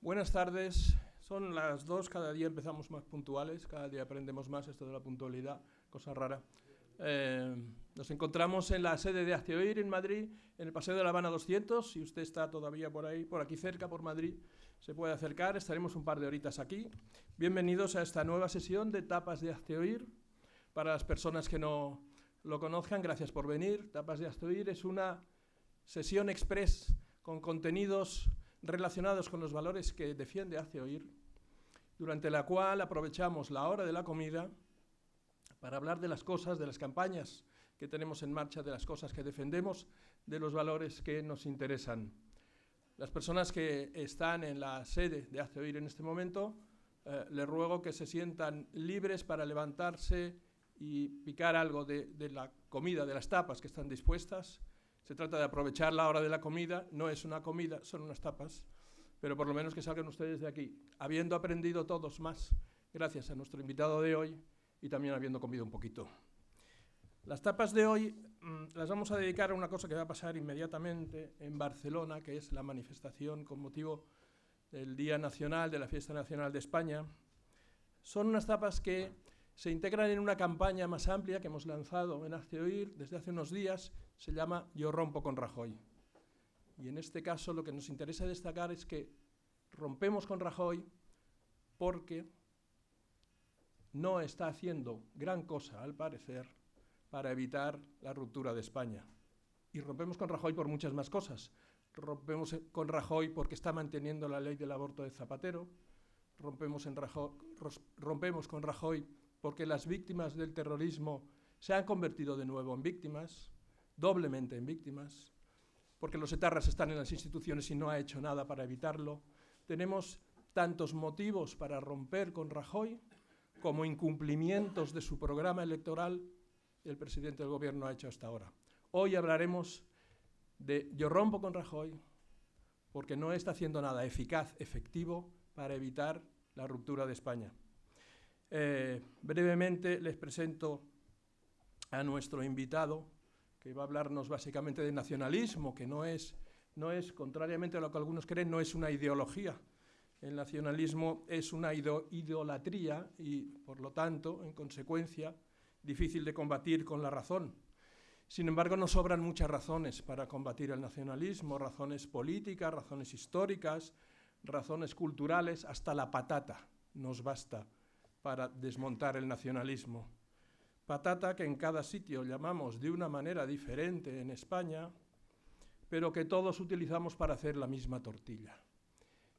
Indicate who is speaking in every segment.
Speaker 1: Buenas tardes, son las 2, cada día empezamos más puntuales, cada día aprendemos más esto de la puntualidad, cosa rara. Nos encontramos en la sede de Hazte Oír en Madrid, en el Paseo de la Habana 200. Si usted está todavía por ahí, por aquí cerca, por Madrid, se puede acercar, estaremos un par de horitas aquí. Bienvenidos a esta nueva sesión de Tapas de Hazte Oír. Para las personas que no lo conozcan, gracias por venir. Tapas de Hazte Oír es una sesión express con contenidos relacionados con los valores que defiende Hazte Oír, durante la cual aprovechamos la hora de la comida para hablar de las cosas, de las campañas que tenemos en marcha, de las cosas que defendemos, de los valores que nos interesan. Las personas que están en la sede de Hazte Oír en este momento, les ruego que se sientan libres para levantarse y picar algo de la comida, de las tapas que están dispuestas. Se trata de aprovechar la hora de la comida, no es una comida, son unas tapas, pero por lo menos que salgan ustedes de aquí, habiendo aprendido todos más, gracias a nuestro invitado de hoy, y también habiendo comido un poquito. Las tapas de hoy las vamos a dedicar a una cosa que va a pasar inmediatamente en Barcelona, que es la manifestación con motivo del Día Nacional, de la Fiesta Nacional de España. Son unas tapas que se integran en una campaña más amplia que hemos lanzado en Hazte Oír desde hace unos días. Se llama Yo rompo con Rajoy. Y en este caso lo que nos interesa destacar es que rompemos con Rajoy porque no está haciendo gran cosa, al parecer, para evitar la ruptura de España. Y rompemos con Rajoy por muchas más cosas. Rompemos con Rajoy porque está manteniendo la ley del aborto de Zapatero. Rompemos con Rajoy porque las víctimas del terrorismo se han convertido de nuevo en víctimas, doblemente en víctimas, porque los etarras están en las instituciones y no ha hecho nada para evitarlo. Tenemos tantos motivos para romper con Rajoy como incumplimientos de su programa electoral el presidente del gobierno ha hecho hasta ahora. Hoy hablaremos de Yo rompo con Rajoy porque no está haciendo nada eficaz, efectivo, para evitar la ruptura de España. Brevemente les presento a nuestro invitado, que va a hablarnos básicamente de nacionalismo, que no es, contrariamente a lo que algunos creen, no es una ideología. El nacionalismo es una idolatría y, por lo tanto, en consecuencia, difícil de combatir con la razón. Sin embargo, nos sobran muchas razones para combatir el nacionalismo, razones políticas, razones históricas, razones culturales, hasta la patata nos basta para desmontar el nacionalismo. Patata que en cada sitio llamamos de una manera diferente en España, pero que todos utilizamos para hacer la misma tortilla.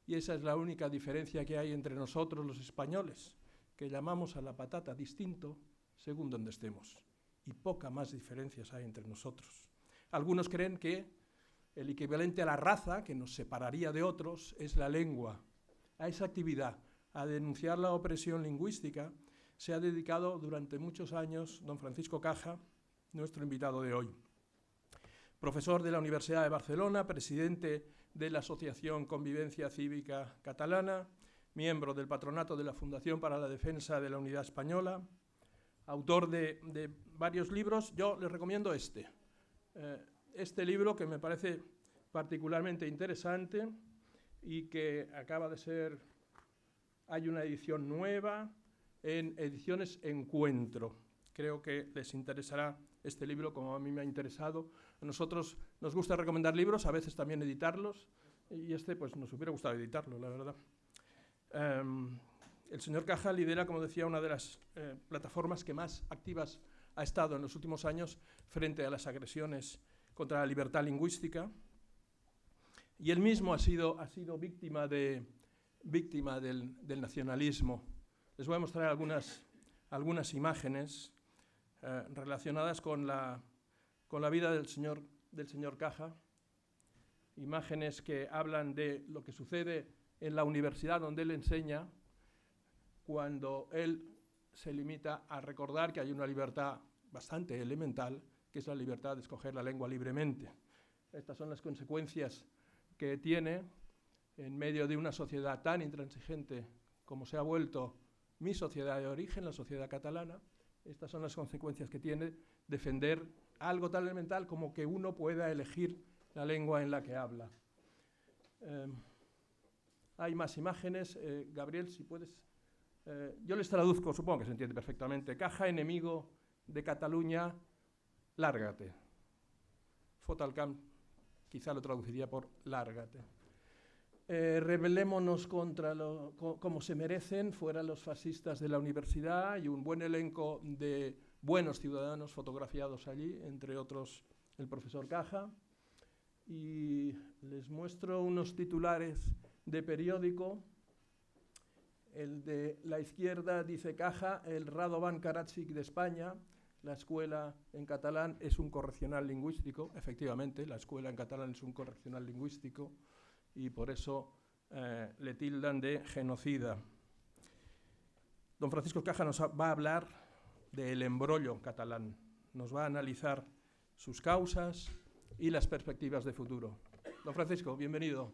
Speaker 1: Y esa es la única diferencia que hay entre nosotros los españoles, que llamamos a la patata distinto según donde estemos. Y poca más diferencias hay entre nosotros. Algunos creen que el equivalente a la raza, que nos separaría de otros, es la lengua. A esa actividad, a denunciar la opresión lingüística, se ha dedicado durante muchos años don Francisco Caja, nuestro invitado de hoy. Profesor de la Universidad de Barcelona, presidente de la Asociación Convivencia Cívica Catalana, miembro del patronato de la Fundación para la Defensa de la Unidad Española, autor de varios libros. Yo les recomiendo este libro, que me parece particularmente interesante y que acaba de ser, hay una edición nueva en Ediciones Encuentro. Creo que les interesará este libro como a mí me ha interesado. A nosotros nos gusta recomendar libros, a veces también editarlos, y este pues nos hubiera gustado editarlo, la verdad. El señor Caja lidera, como decía, una de las plataformas que más activas ha estado en los últimos años frente a las agresiones contra la libertad lingüística, y él mismo ha sido víctima del nacionalismo. Les voy a mostrar algunas imágenes relacionadas con la vida del señor Caja, imágenes que hablan de lo que sucede en la universidad donde él enseña, cuando él se limita a recordar que hay una libertad bastante elemental, que es la libertad de escoger la lengua libremente. Estas son las consecuencias que tiene en medio de una sociedad tan intransigente como se ha vuelto mi sociedad de origen, la sociedad catalana. Estas son las consecuencias que tiene defender algo tan elemental como que uno pueda elegir la lengua en la que habla. Hay más imágenes. Gabriel, si puedes... yo les traduzco, supongo que se entiende perfectamente. Caja, enemigo de Cataluña, lárgate. Fotalcam quizá lo traduciría por lárgate. Rebelémonos contra como se merecen, fueran los fascistas de la universidad, y un buen elenco de buenos ciudadanos fotografiados allí, entre otros el profesor Caja. Y les muestro unos titulares de periódico. El de la izquierda dice Caja, el Radovan Karadzic de España. La escuela en catalán es un correccional lingüístico. Efectivamente, la escuela en catalán es un correccional lingüístico y por eso le tildan de genocida. Don Francisco Caja nos va a hablar del embrollo catalán. Nos va a analizar sus causas y las perspectivas de futuro. Don Francisco, bienvenido.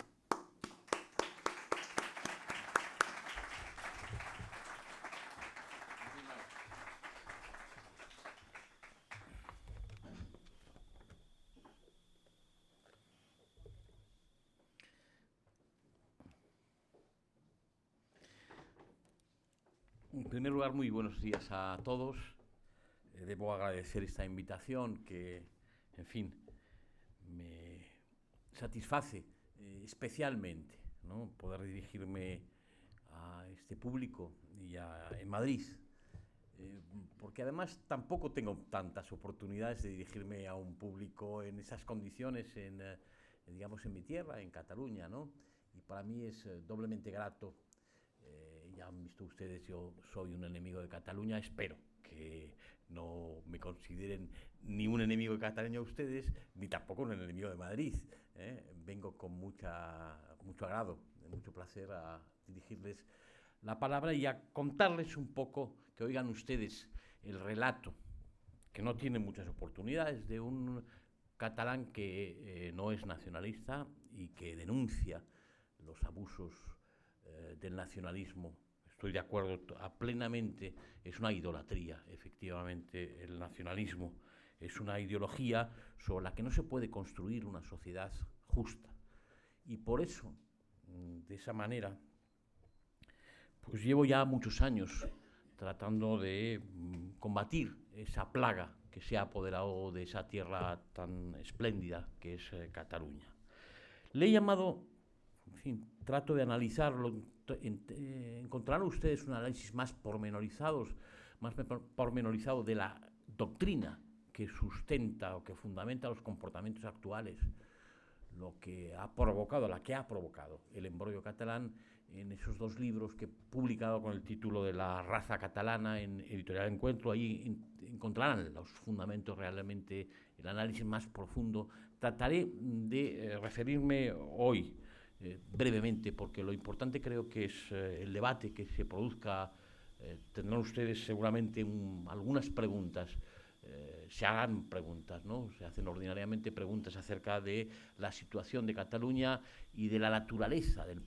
Speaker 2: En primer lugar, muy buenos días a todos. Debo agradecer esta invitación que, en fin, me satisface especialmente, ¿no?, poder dirigirme a este público y en Madrid, porque además tampoco tengo tantas oportunidades de dirigirme a un público en esas condiciones, digamos, en mi tierra, en Cataluña, ¿no? Y para mí es doblemente grato. Ya han visto ustedes, yo soy un enemigo de Cataluña, espero que no me consideren ni un enemigo de Cataluña ustedes, ni tampoco un enemigo de Madrid. Vengo con mucho agrado, mucho placer a dirigirles la palabra y a contarles un poco, que oigan ustedes el relato, que no tiene muchas oportunidades, de un catalán que no es nacionalista y que denuncia los abusos del nacionalismo. Estoy de acuerdo plenamente, es una idolatría, efectivamente, el nacionalismo. Es una ideología sobre la que no se puede construir una sociedad justa. Y por eso, de esa manera, pues llevo ya muchos años tratando de combatir esa plaga que se ha apoderado de esa tierra tan espléndida que es Cataluña. Le he llamado, en fin, trato de analizarlo, encontrarán ustedes un análisis más pormenorizado de la doctrina que sustenta o que fundamenta los comportamientos actuales, lo que ha provocado, la que ha provocado el embrollo catalán, en esos dos libros que he publicado con el título de La raza catalana en Editorial Encuentro. Ahí encontrarán los fundamentos realmente, el análisis más profundo. Trataré de referirme hoy brevemente, porque lo importante creo que es el debate que se produzca. Tendrán ustedes seguramente algunas preguntas, se hagan preguntas, ¿no? Se hacen ordinariamente preguntas acerca de la situación de Cataluña y de la naturaleza del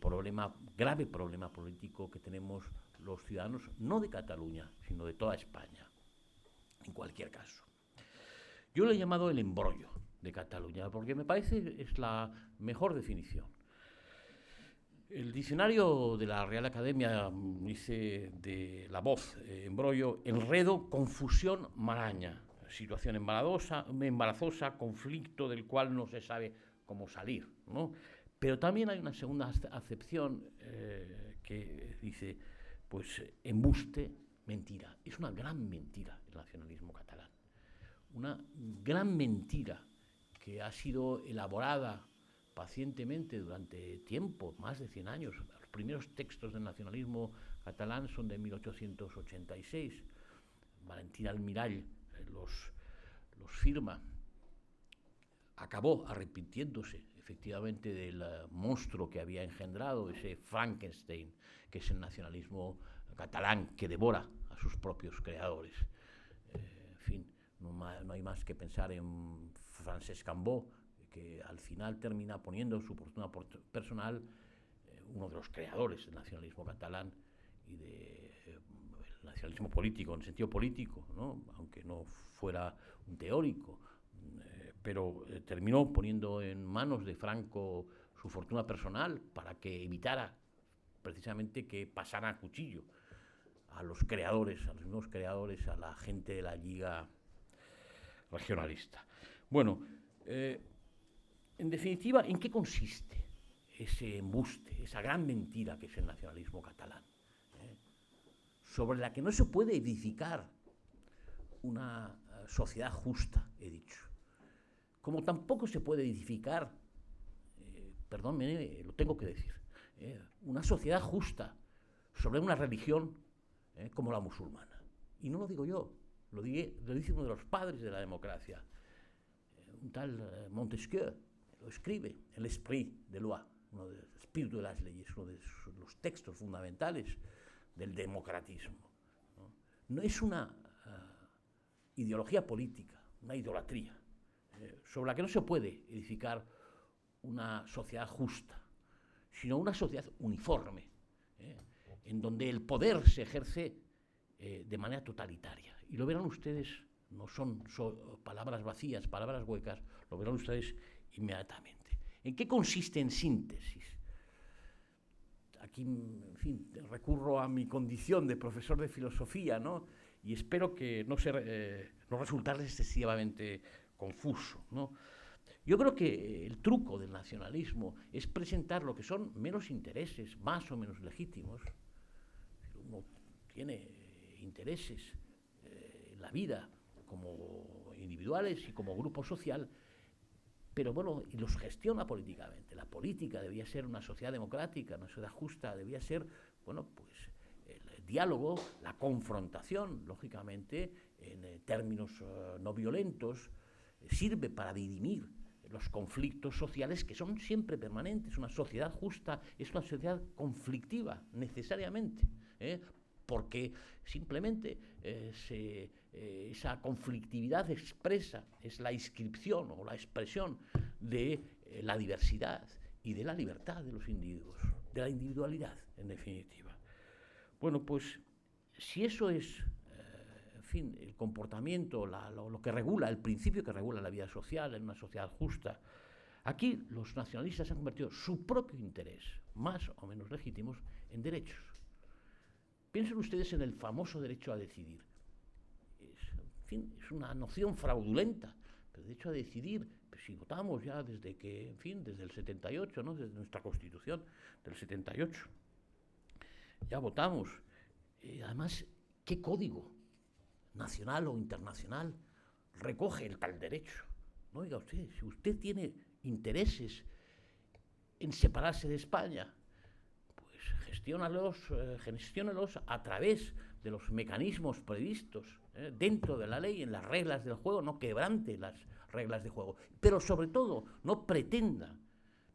Speaker 2: grave problema político que tenemos los ciudadanos, no de Cataluña, sino de toda España, en cualquier caso. Yo lo he llamado el embrollo de Cataluña, porque me parece es la mejor definición. El diccionario de la Real Academia dice de La Voz, embrollo, enredo, confusión, maraña, situación embarazosa, conflicto del cual no se sabe cómo salir, ¿no? Pero también hay una segunda acepción que dice, pues, embuste, mentira. Es una gran mentira el nacionalismo catalán. Una gran mentira que ha sido elaborada pacientemente durante tiempo, más de 100 años. Los primeros textos del nacionalismo catalán son de 1886. Valentín Almirall los firma. Acabó arrepintiéndose, efectivamente, del monstruo que había engendrado, ese Frankenstein, que es el nacionalismo catalán, que devora a sus propios creadores. En fin, no hay más que pensar en Francesc Cambó, que al final termina poniendo su fortuna personal, uno de los creadores del nacionalismo catalán y del nacionalismo político, en sentido político, ¿no? Aunque no fuera un teórico, pero terminó poniendo en manos de Franco su fortuna personal para que evitara precisamente que pasaran a cuchillo a los creadores, a los nuevos creadores, a la gente de la Lliga Regionalista. Bueno, en definitiva, ¿en qué consiste ese embuste, esa gran mentira que es el nacionalismo catalán? Sobre la que no se puede edificar una sociedad justa, he dicho. Como tampoco se puede edificar, perdónme, lo tengo que decir, una sociedad justa sobre una religión como la musulmana. Y no lo digo yo, lo dice uno de los padres de la democracia, un tal Montesquieu, lo escribe, el Esprit de Loi, uno del espíritu de las leyes, uno de los textos fundamentales del democratismo. No es una ideología política, una idolatría, sobre la que no se puede edificar una sociedad justa, sino una sociedad uniforme, en donde el poder se ejerce de manera totalitaria. Y lo verán ustedes, no son palabras vacías, palabras huecas, lo verán ustedes inmediatamente. ¿En qué consiste en síntesis? Aquí, en fin, recurro a mi condición de profesor de filosofía, ¿no? Y espero que no resultarles excesivamente confuso, ¿no? Yo creo que el truco del nacionalismo es presentar lo que son menos intereses, más o menos legítimos. Uno tiene intereses en la vida como individuales y como grupo social, pero bueno, y los gestiona políticamente. La política debía ser una sociedad democrática, una sociedad justa, debía ser, bueno, pues el diálogo, la confrontación, lógicamente, en términos no violentos, sirve para dirimir los conflictos sociales que son siempre permanentes. Una sociedad justa es una sociedad conflictiva, necesariamente, porque simplemente esa conflictividad expresa, es la inscripción o la expresión de la diversidad y de la libertad de los individuos, de la individualidad, en definitiva. Bueno, pues si eso es, en fin, el comportamiento, lo que regula, el principio que regula la vida social en una sociedad justa, aquí los nacionalistas han convertido su propio interés, más o menos legítimos, en derechos. Piensen ustedes en el famoso derecho a decidir. Es una noción fraudulenta, pero el derecho a decidir, pues si votamos ya desde que, en fin, desde el 78, ¿no? Desde nuestra Constitución del 78, ya votamos. Además, ¿qué código nacional o internacional recoge el tal derecho? No, oiga usted, si usted tiene intereses en separarse de España, gestiónalos a través de los mecanismos previstos dentro de la ley, en las reglas del juego, no quebrante las reglas de juego, pero sobre todo no pretenda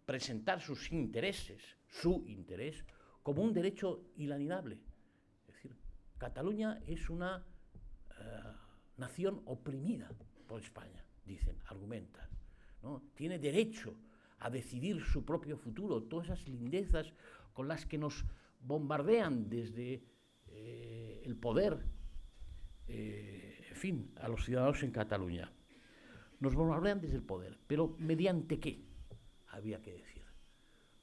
Speaker 2: presentar sus intereses, su interés, como un derecho inalienable. Es decir, Cataluña es una nación oprimida por España, dicen, argumentan, ¿no? Tiene derecho a decidir su propio futuro, todas esas lindezas con las que nos bombardean desde el poder, en fin, a los ciudadanos en Cataluña. Nos bombardean desde el poder, pero ¿mediante qué? Había que decir.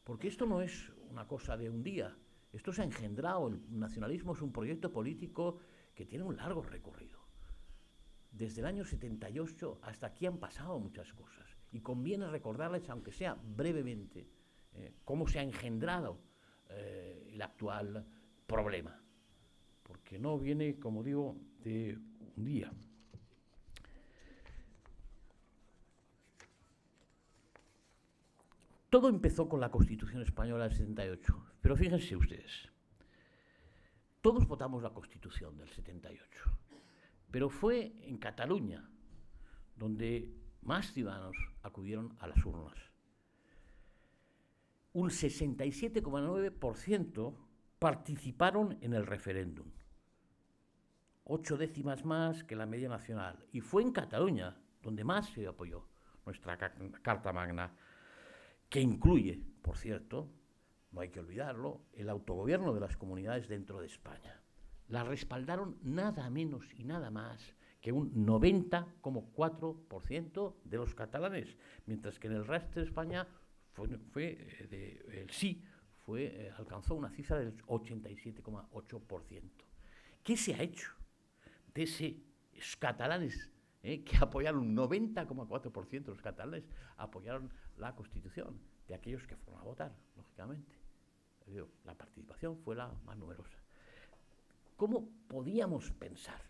Speaker 2: Porque esto no es una cosa de un día, esto se ha engendrado, el nacionalismo es un proyecto político que tiene un largo recorrido. Desde el año 78 hasta aquí han pasado muchas cosas, y conviene recordarles, aunque sea brevemente, cómo se ha engendrado el actual problema, porque no viene, como digo, de un día. Todo empezó con la Constitución Española del 78, pero fíjense ustedes, todos votamos la Constitución del 78, pero fue en Cataluña donde más ciudadanos acudieron a las urnas. Un 67,9% participaron en el referéndum, 8 décimas más que la media nacional. Y fue en Cataluña donde más se apoyó nuestra Carta Magna, que incluye, por cierto, no hay que olvidarlo, el autogobierno de las comunidades dentro de España. La respaldaron nada menos y nada más que un 90,4% de los catalanes, mientras que en el resto de España el sí alcanzó una cifra del 87,8%. ¿Qué se ha hecho de esos catalanes que apoyaron, un 90,4% de los catalanes apoyaron la Constitución, de aquellos que fueron a votar, lógicamente? La participación fue la más numerosa. ¿Cómo podíamos pensar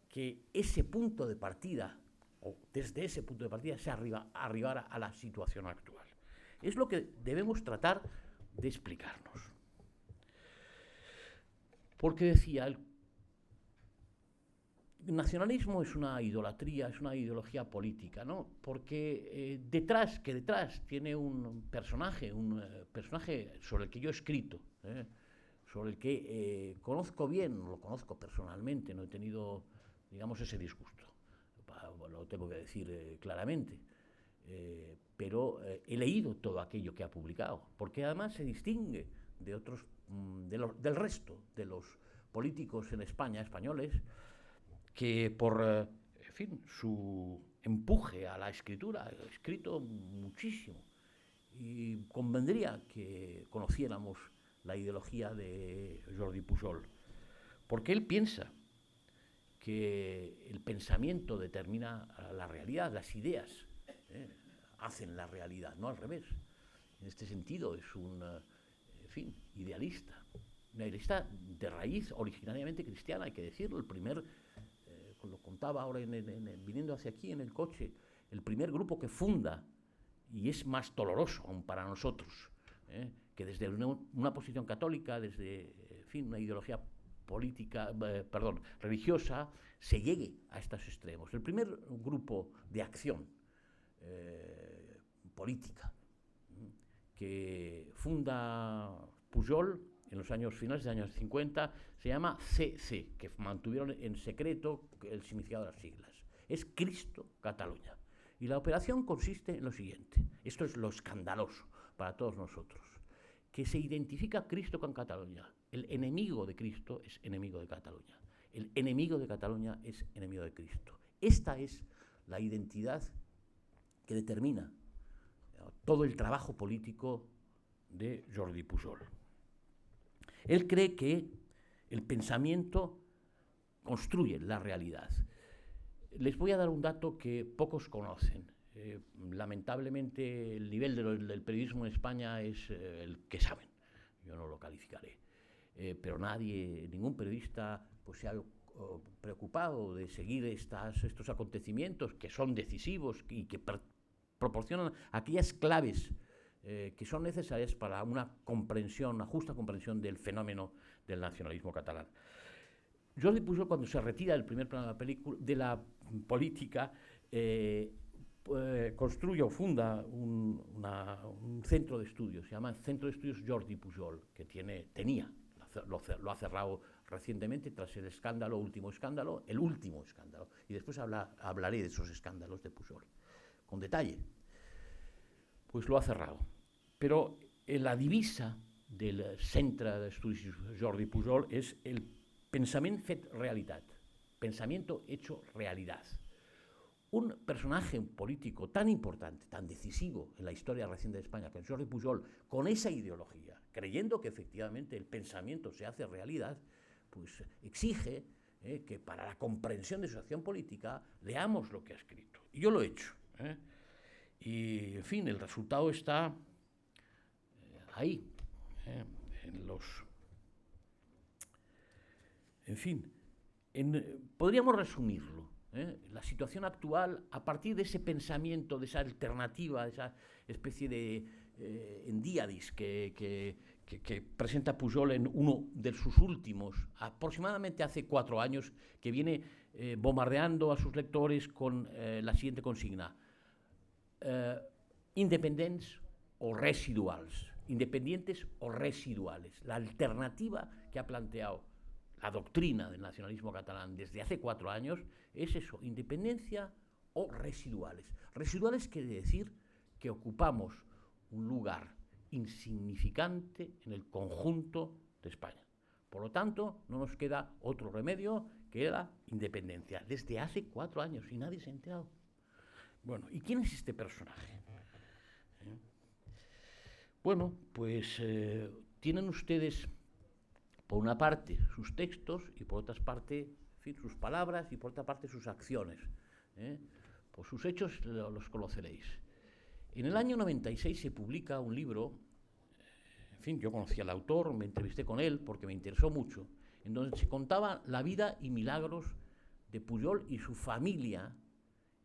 Speaker 2: que ese punto de partida, o desde ese punto de partida, se arribara a la situación actual? Es lo que debemos tratar de explicarnos. Porque decía, el nacionalismo es una idolatría, es una ideología política, ¿no? Porque detrás tiene un personaje sobre el que yo he escrito, sobre el que conozco bien, lo conozco personalmente, no he tenido, digamos, ese disgusto, lo tengo que decir claramente, pero he leído todo aquello que ha publicado, porque además se distingue de otros, del resto de los políticos en España, españoles, que por en fin, su empuje a la escritura ha escrito muchísimo, y convendría que conociéramos la ideología de Jordi Pujol, porque él piensa que el pensamiento determina la realidad, las ideas hacen la realidad, no al revés. En este sentido es un idealista, una idealista de raíz originariamente cristiana, hay que decirlo. El primer, lo contaba ahora viniendo hacia aquí en el coche, el primer grupo que funda, y es más doloroso aún para nosotros, que desde una posición católica, desde una ideología política, religiosa, se llegue a estos extremos. El primer grupo de acción política que funda Pujol en los años finales de los años 50 se llama CC, que mantuvieron en secreto el significado de las siglas. Es Cristo Catalunya. Y la operación consiste en lo siguiente. Esto es lo escandaloso para todos nosotros, que se identifica Cristo con Cataluña. El enemigo de Cristo es enemigo de Cataluña. El enemigo de Cataluña es enemigo de Cristo. Esta es la identidad que determina todo el trabajo político de Jordi Pujol. Él cree que el pensamiento construye la realidad. Les voy a dar un dato que pocos conocen. Lamentablemente el nivel del periodismo en España es el que saben. Yo no lo calificaré. Pero ningún periodista pues, se ha preocupado de seguir estos acontecimientos que son decisivos y que proporcionan aquellas claves que son necesarias para una justa comprensión del fenómeno del nacionalismo catalán. Jordi Pujol, cuando se retira del primer plano de la política, construye o funda un centro de estudios, se llama Centro de Estudios Jordi Pujol, que lo ha cerrado recientemente tras el último escándalo, y después hablaré de esos escándalos de Pujol, con detalle. Pues lo ha cerrado. Pero la divisa del Centre d'Estudis Jordi Pujol es el pensament fet realitat, pensamiento hecho realidad. Un personaje político tan importante, tan decisivo en la historia reciente de España, que es Jordi Pujol, con esa ideología, creyendo que efectivamente el pensamiento se hace realidad, pues exige que para la comprensión de su acción política leamos lo que ha escrito. Y yo lo he hecho. Y, en fin, el resultado está ahí, podríamos resumirlo, la situación actual, a partir de ese pensamiento, de esa alternativa, de esa especie de endiadis que presenta Pujol en uno de sus últimos, aproximadamente hace 4 años, que viene bombardeando a sus lectores con la siguiente consigna: independents o residuals, independientes o residuales. La alternativa que ha planteado la doctrina del nacionalismo catalán desde hace 4 años es eso, independencia o residuales. Residuales quiere decir que ocupamos un lugar insignificante en el conjunto de España. Por lo tanto, no nos queda otro remedio que la independencia. Desde hace 4 años y nadie se ha enterado. Bueno, ¿y quién es este personaje? Bueno, pues tienen ustedes, por una parte, sus textos y por otra parte, en fin, sus palabras y por otra parte, sus acciones. Por sus hechos los conoceréis. En el año 96 se publica un libro, en fin, yo conocí al autor, me entrevisté con él porque me interesó mucho, en donde se contaba la vida y milagros de Pujol y su familia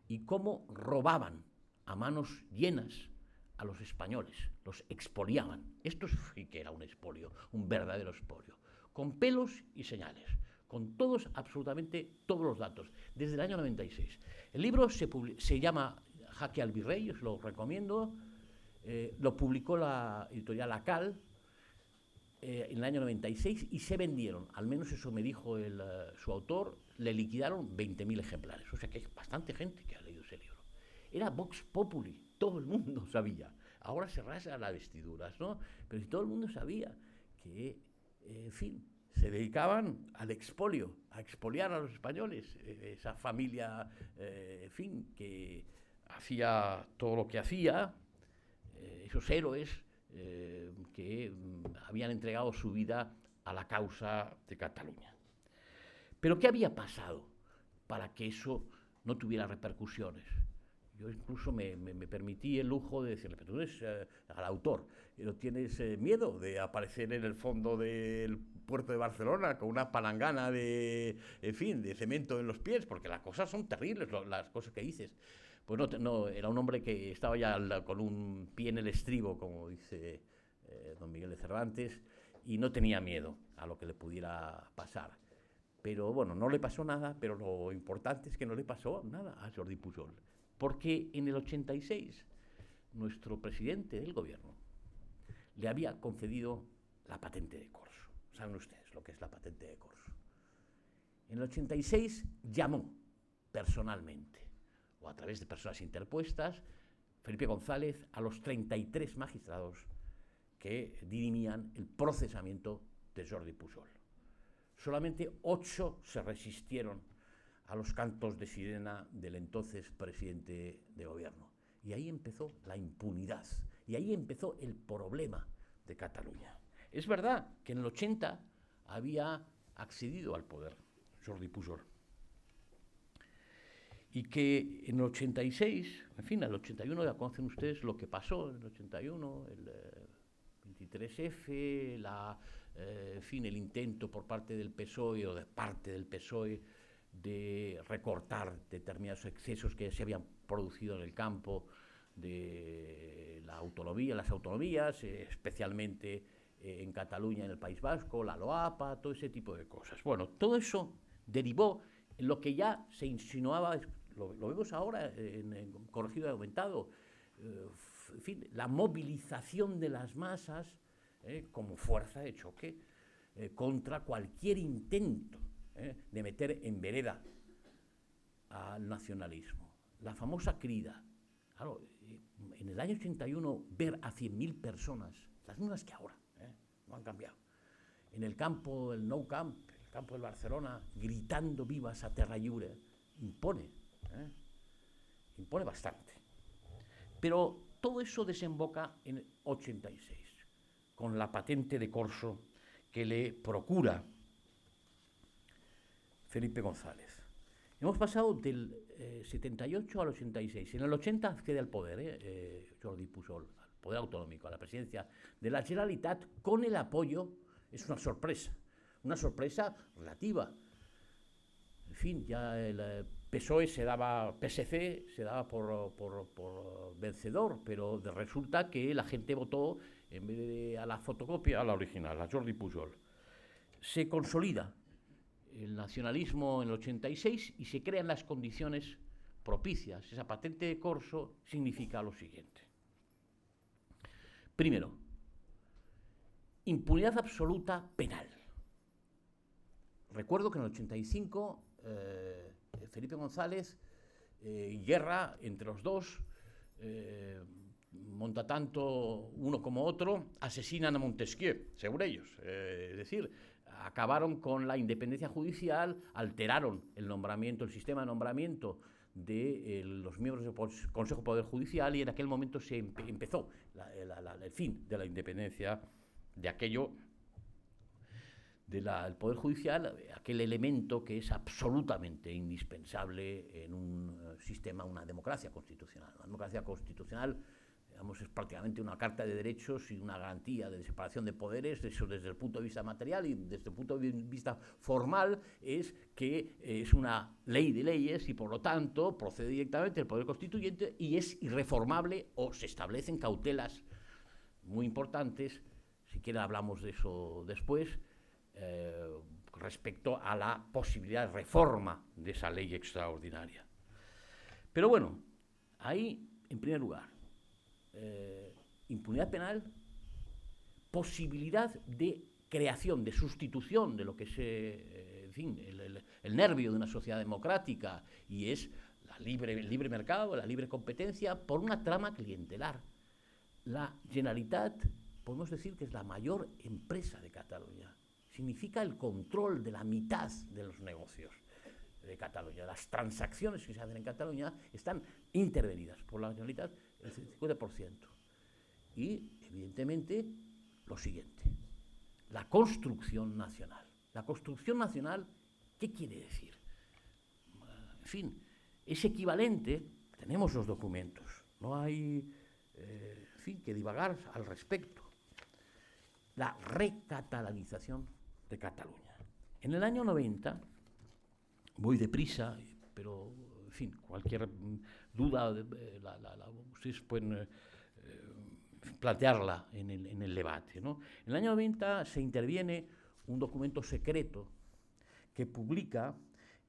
Speaker 2: y cómo robaban a manos llenas a los españoles, los expoliaban. Esto sí que era un expolio, un verdadero expolio, con pelos y señales, con todos, absolutamente todos los datos, desde el año 96. El libro se llama Jaque al Virrey, os lo recomiendo, lo publicó la editorial Acal en el año 96 y se vendieron, al menos eso me dijo su autor, le liquidaron 20.000 ejemplares, o sea que hay bastante gente que ha leído ese libro. Era Vox Populi, todo el mundo sabía. Ahora se rasgan las vestiduras, ¿no? Pero si todo el mundo sabía que, en fin, se dedicaban al expolio, a expoliar a los españoles, esa familia, en fin, que hacía todo lo que hacía, esos héroes que habían entregado su vida a la causa de Cataluña. Pero ¿qué había pasado para que eso no tuviera repercusiones? Yo incluso me permití el lujo de decirle, pero tú eres al autor, ¿no tienes miedo de aparecer en el fondo del puerto de Barcelona con una palangana de, en fin, de cemento en los pies? Porque las cosas son terribles, las cosas que dices. Pues no, era un hombre que estaba ya con un pie en el estribo, como dice don Miguel de Cervantes, y no tenía miedo a lo que le pudiera pasar. Pero bueno, no le pasó nada, pero lo importante es que no le pasó nada a Jordi Pujol. Porque en el 86 nuestro presidente del gobierno le había concedido la patente de corso. ¿Saben ustedes lo que es la patente de corso? En el 86 llamó personalmente, o a través de personas interpuestas, Felipe González a los 33 magistrados que dirimían el procesamiento de Jordi Pujol. Solamente 8 se resistieron a los cantos de sirena del entonces presidente de gobierno. Y ahí empezó la impunidad, y ahí empezó el problema de Cataluña. Es verdad que en el 80 había accedido al poder Jordi Pujol, y que en el 86, en fin, en el 81 ya conocen ustedes lo que pasó en el 81, el 23F, en fin, el intento por parte del PSOE o de parte del PSOE de recortar determinados excesos que se habían producido en el campo de las autonomías, especialmente en Cataluña, en el País Vasco, la LOAPA, todo ese tipo de cosas. Bueno, todo eso derivó en lo que ya se insinuaba, lo vemos ahora en corregido y aumentado, en fin, la movilización de las masas como fuerza de choque contra cualquier intento de meter en vereda al nacionalismo. La famosa crida. Claro, en el año 81 ver a 100.000 personas, las mismas que ahora, no han cambiado, en el campo, el Nou Camp, el campo del Barcelona, gritando vivas a Terra Lliure, impone bastante. Pero todo eso desemboca en 86, con la patente de corso que le procura Felipe González. Hemos pasado del 78 al 86. En el 80 accede al poder, Jordi Pujol, al poder autonómico, a la presidencia de la Generalitat, con el apoyo, es una sorpresa relativa. En fin, ya el PSOE PSC se daba por vencedor, pero resulta que la gente votó, en vez de a la fotocopia, a la original, a Jordi Pujol. Se consolida el nacionalismo en el 86 y se crean las condiciones propicias. Esa patente de corso significa lo siguiente. Primero, impunidad absoluta penal. Recuerdo que en el 85 Felipe González y guerra entre los dos, monta tanto uno como otro, asesinan a Montesquieu, según ellos. Es decir, acabaron con la independencia judicial, alteraron el sistema de nombramiento de los miembros del Consejo de Poder Judicial, y en aquel momento se empezó el fin de la independencia de aquello, del Poder Judicial, aquel elemento que es absolutamente indispensable en un sistema, una democracia constitucional. Una democracia constitucional, digamos, es prácticamente una carta de derechos y una garantía de separación de poderes, eso desde el punto de vista material, y desde el punto de vista formal es que es una ley de leyes y por lo tanto procede directamente del Poder Constituyente y es irreformable, o se establecen cautelas muy importantes, si quiera hablamos de eso después, respecto a la posibilidad de reforma de esa ley extraordinaria. Pero bueno, ahí, en primer lugar, impunidad penal, posibilidad de creación, de sustitución de lo que es en fin, el nervio de una sociedad democrática, y es el libre mercado, la libre competencia, por una trama clientelar. La Generalitat, podemos decir que es la mayor empresa de Cataluña. Significa el control de la mitad de los negocios de Cataluña. Las transacciones que se hacen en Cataluña están intervenidas por la Generalitat el 50%. Y, evidentemente, lo siguiente, la construcción nacional. La construcción nacional, ¿qué quiere decir? En fin, es equivalente, tenemos los documentos, no hay en fin, que divagar al respecto. La recatalanización de Cataluña. En el año 90, voy deprisa, pero, en fin, cualquier duda, ustedes pueden plantearla en el debate, ¿no? En el año 90 se interviene un documento secreto que publica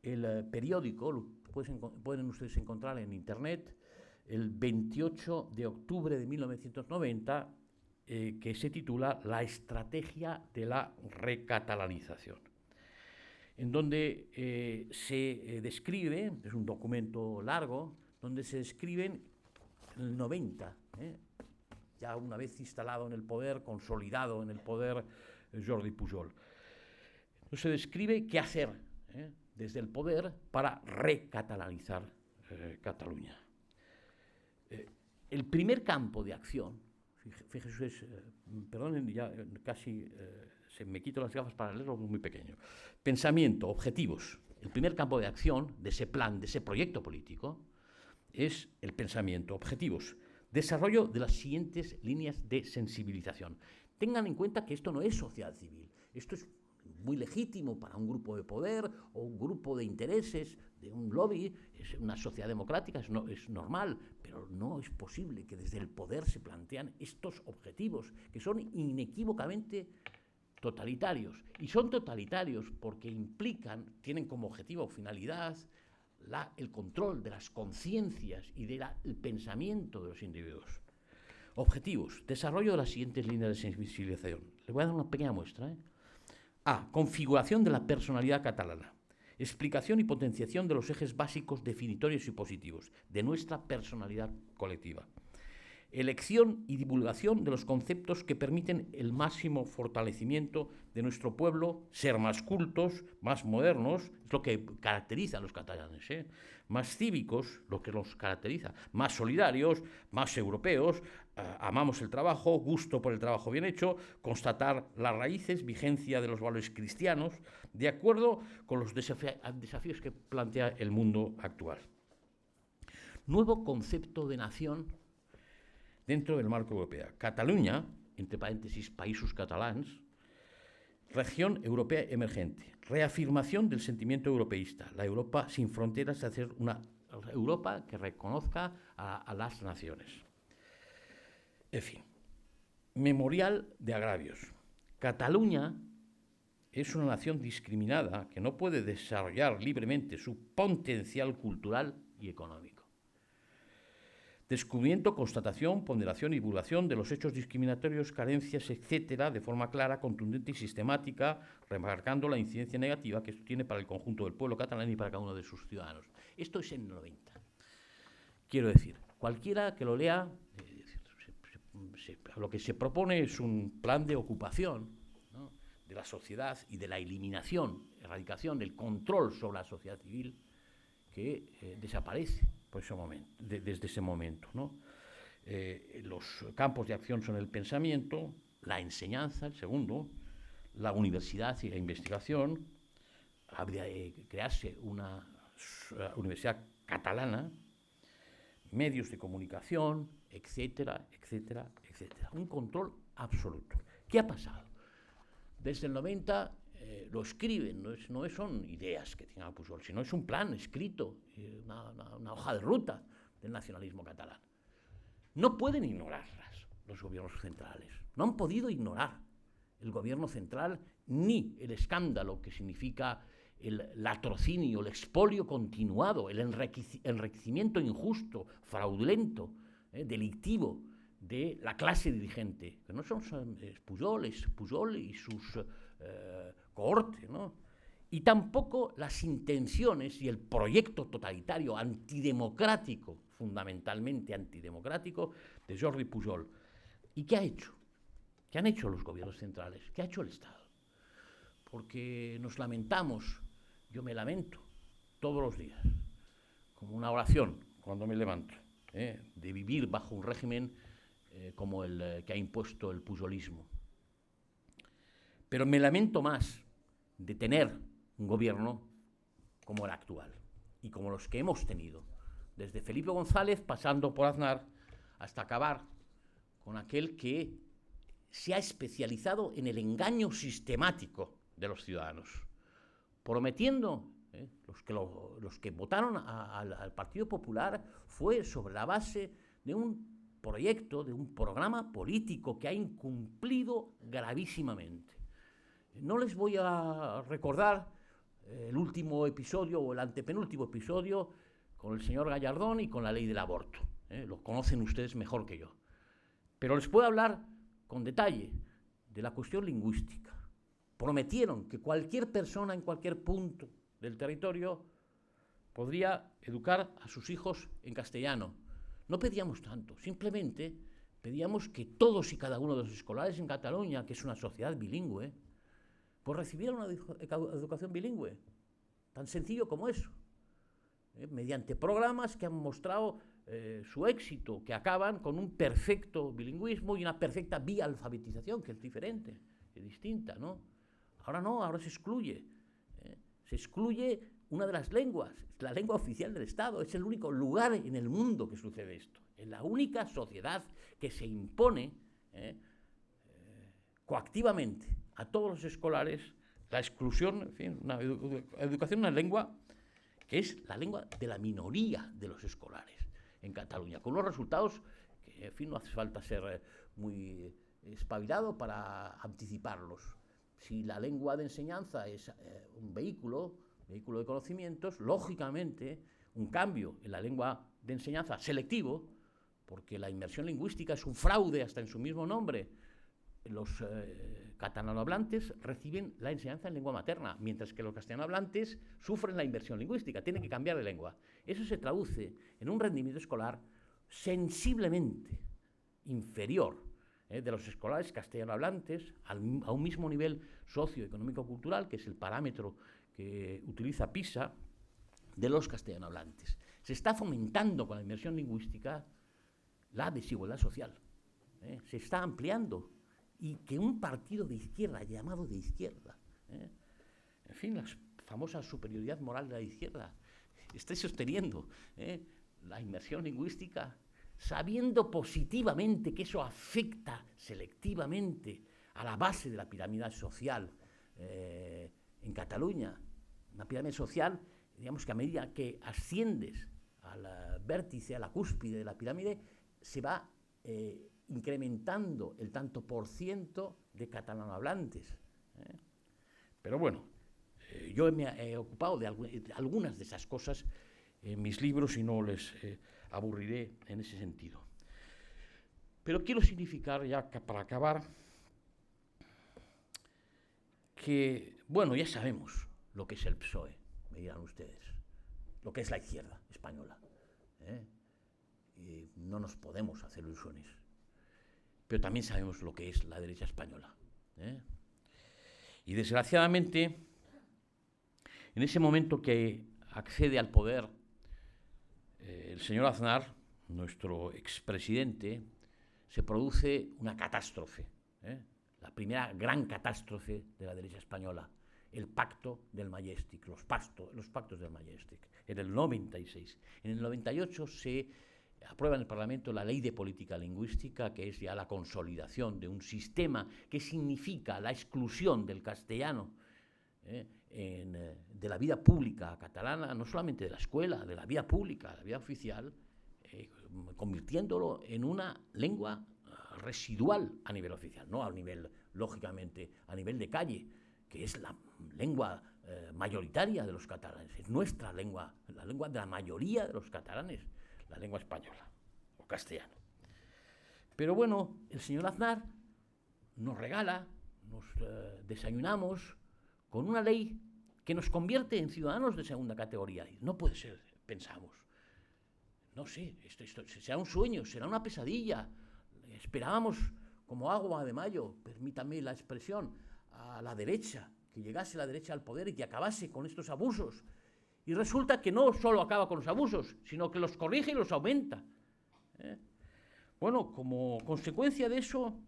Speaker 2: el periódico, lo pueden ustedes encontrar en Internet, el 28 de octubre de 1990, que se titula La estrategia de la recatalanización, en donde se describe, es un documento largo, donde se describen en el 90, ya una vez instalado en el poder, consolidado en el poder Jordi Pujol. Entonces se describe qué hacer desde el poder para recatalanizar Cataluña. El primer campo de acción, fíjense, perdonen, ya casi se me quito las gafas para leerlo, muy pequeño. Pensamiento, objetivos. El primer campo de acción de ese plan, de ese proyecto político, es el pensamiento, objetivos. Desarrollo de las siguientes líneas de sensibilización. Tengan en cuenta que esto no es sociedad civil, esto es muy legítimo para un grupo de poder o un grupo de intereses, de un lobby, es una sociedad democrática, es normal, pero no es posible que desde el poder se plantean estos objetivos, que son inequívocamente totalitarios. Y son totalitarios porque tienen como objetivo o finalidad el control de las conciencias y del pensamiento de los individuos. Objetivos, desarrollo de las siguientes líneas de sensibilización. Les voy a dar una pequeña muestra. A. Configuración de la personalidad catalana. Explicación y potenciación de los ejes básicos definitorios y positivos de nuestra personalidad colectiva. Elección y divulgación de los conceptos que permiten el máximo fortalecimiento de nuestro pueblo, ser más cultos, más modernos, es lo que caracteriza a los catalanes, más cívicos, lo que los caracteriza, más solidarios, más europeos, amamos el trabajo, gusto por el trabajo bien hecho, constatar las raíces, vigencia de los valores cristianos, de acuerdo con los desafíos que plantea el mundo actual. Nuevo concepto de nación dentro del marco europeo. Cataluña, entre paréntesis, Països Catalans, región europea emergente, reafirmación del sentimiento europeísta, la Europa sin fronteras, hacer una Europa que reconozca a las naciones. En fin, memorial de agravios. Cataluña es una nación discriminada que no puede desarrollar libremente su potencial cultural y económico. Descubrimiento, constatación, ponderación y divulgación de los hechos discriminatorios, carencias, etcétera, de forma clara, contundente y sistemática, remarcando la incidencia negativa que esto tiene para el conjunto del pueblo catalán y para cada uno de sus ciudadanos. Esto es en el 90. Quiero decir, cualquiera que lo lea, lo que se propone es un plan de ocupación, ¿no?, de la sociedad y de la eliminación, erradicación, del control sobre la sociedad civil, que desaparece por ese momento, desde ese momento, ¿no? Los campos de acción son el pensamiento, la enseñanza, el segundo, la universidad y la investigación. Habría de crearse una universidad catalana, medios de comunicación, etcétera, etcétera, etcétera. Un control absoluto. ¿Qué ha pasado? Desde el 90 lo escriben, no son ideas que tenga Pujol, sino es un plan escrito, una hoja de ruta del nacionalismo catalán. No pueden ignorarlas los gobiernos centrales, no han podido ignorar el gobierno central ni el escándalo que significa el latrocinio, el expolio continuado, el enriquecimiento injusto, fraudulento, delictivo de la clase dirigente, que no son Pujol y sus cohortes, ¿no? Y tampoco las intenciones y el proyecto totalitario antidemocrático, fundamentalmente antidemocrático, de Jordi Pujol. ¿Y qué ha hecho? ¿Qué han hecho los gobiernos centrales? ¿Qué ha hecho el Estado? Porque nos lamentamos, yo me lamento todos los días, como una oración cuando me levanto, de vivir bajo un régimen como el que ha impuesto el pujolismo. Pero me lamento más de tener un gobierno como el actual y como los que hemos tenido, desde Felipe González, pasando por Aznar, hasta acabar con aquel que se ha especializado en el engaño sistemático de los ciudadanos, prometiendo, los que votaron al Partido Popular fue sobre la base de un proyecto, de un programa político que ha incumplido gravísimamente. No les voy a recordar el último episodio o el antepenúltimo episodio con el señor Gallardón y con la ley del aborto. Lo conocen ustedes mejor que yo. Pero les puedo hablar con detalle de la cuestión lingüística. Prometieron que cualquier persona en cualquier punto del territorio podría educar a sus hijos en castellano. No pedíamos tanto, simplemente pedíamos que todos y cada uno de los escolares en Cataluña, que es una sociedad bilingüe, pues recibieran una educación bilingüe, tan sencillo como eso, mediante programas que han mostrado su éxito, que acaban con un perfecto bilingüismo y una perfecta bialfabetización, que es diferente, es distinta, ¿no? Ahora no, ahora se excluye una de las lenguas, la lengua oficial del Estado. Es el único lugar en el mundo que sucede esto, es la única sociedad que se impone coactivamente a todos los escolares la exclusión, en fin, una educación, una lengua que es la lengua de la minoría de los escolares en Cataluña, con unos resultados que, en fin, no hace falta ser muy espabilado para anticiparlos. Si la lengua de enseñanza es un vehículo de conocimientos, lógicamente un cambio en la lengua de enseñanza selectivo, porque la inmersión lingüística es un fraude hasta en su mismo nombre. Los catalanohablantes reciben la enseñanza en lengua materna, mientras que los castellanohablantes sufren la inversión lingüística, tienen que cambiar de lengua. Eso se traduce en un rendimiento escolar sensiblemente inferior de los escolares castellanohablantes a un mismo nivel socioeconómico-cultural, que es el parámetro que utiliza PISA, de los castellanohablantes. Se está fomentando con la inmersión lingüística la desigualdad social. Se está ampliando. Y que un partido de izquierda, llamado de izquierda, en fin, la famosa superioridad moral de la izquierda, esté sosteniendo la inmersión lingüística, sabiendo positivamente que eso afecta selectivamente a la base de la pirámide social en Cataluña. Una pirámide social, digamos, que a medida que asciendes al vértice, a la cúspide de la pirámide, se va incrementando el tanto por ciento de catalanohablantes. Pero bueno, yo me he ocupado de algunas de esas cosas en mis libros y no les aburriré en ese sentido. Pero quiero significar, ya para acabar, que, bueno, ya sabemos lo que es el PSOE, me dirán ustedes, lo que es la izquierda española. Y no nos podemos hacer ilusiones. Pero también sabemos lo que es la derecha española. Y desgraciadamente, en ese momento que accede al poder el señor Aznar, nuestro expresidente, se produce una catástrofe, la primera gran catástrofe de la derecha española, el pacto del Majestic, los pactos del Majestic, en el 96. En el 98 se aprueba en el Parlamento la Ley de Política Lingüística, que es ya la consolidación de un sistema que significa la exclusión del castellano de la vida pública catalana, no solamente de la escuela, de la vida pública, de la vida oficial, convirtiéndolo en una lengua residual a nivel oficial, no a nivel, lógicamente, a nivel de calle, que es la lengua mayoritaria de los catalanes, es nuestra lengua, la lengua de la mayoría de los catalanes, la lengua española o castellano. Pero bueno, el señor Aznar nos regala, nos desayunamos con una ley que nos convierte en ciudadanos de segunda categoría. No puede ser, pensamos. No sé, esto será un sueño, será una pesadilla. Esperábamos como agua de mayo, permítame la expresión, a la derecha, que llegase la derecha al poder y que acabase con estos abusos. Y resulta que no solo acaba con los abusos, sino que los corrige y los aumenta. Bueno, como consecuencia de eso,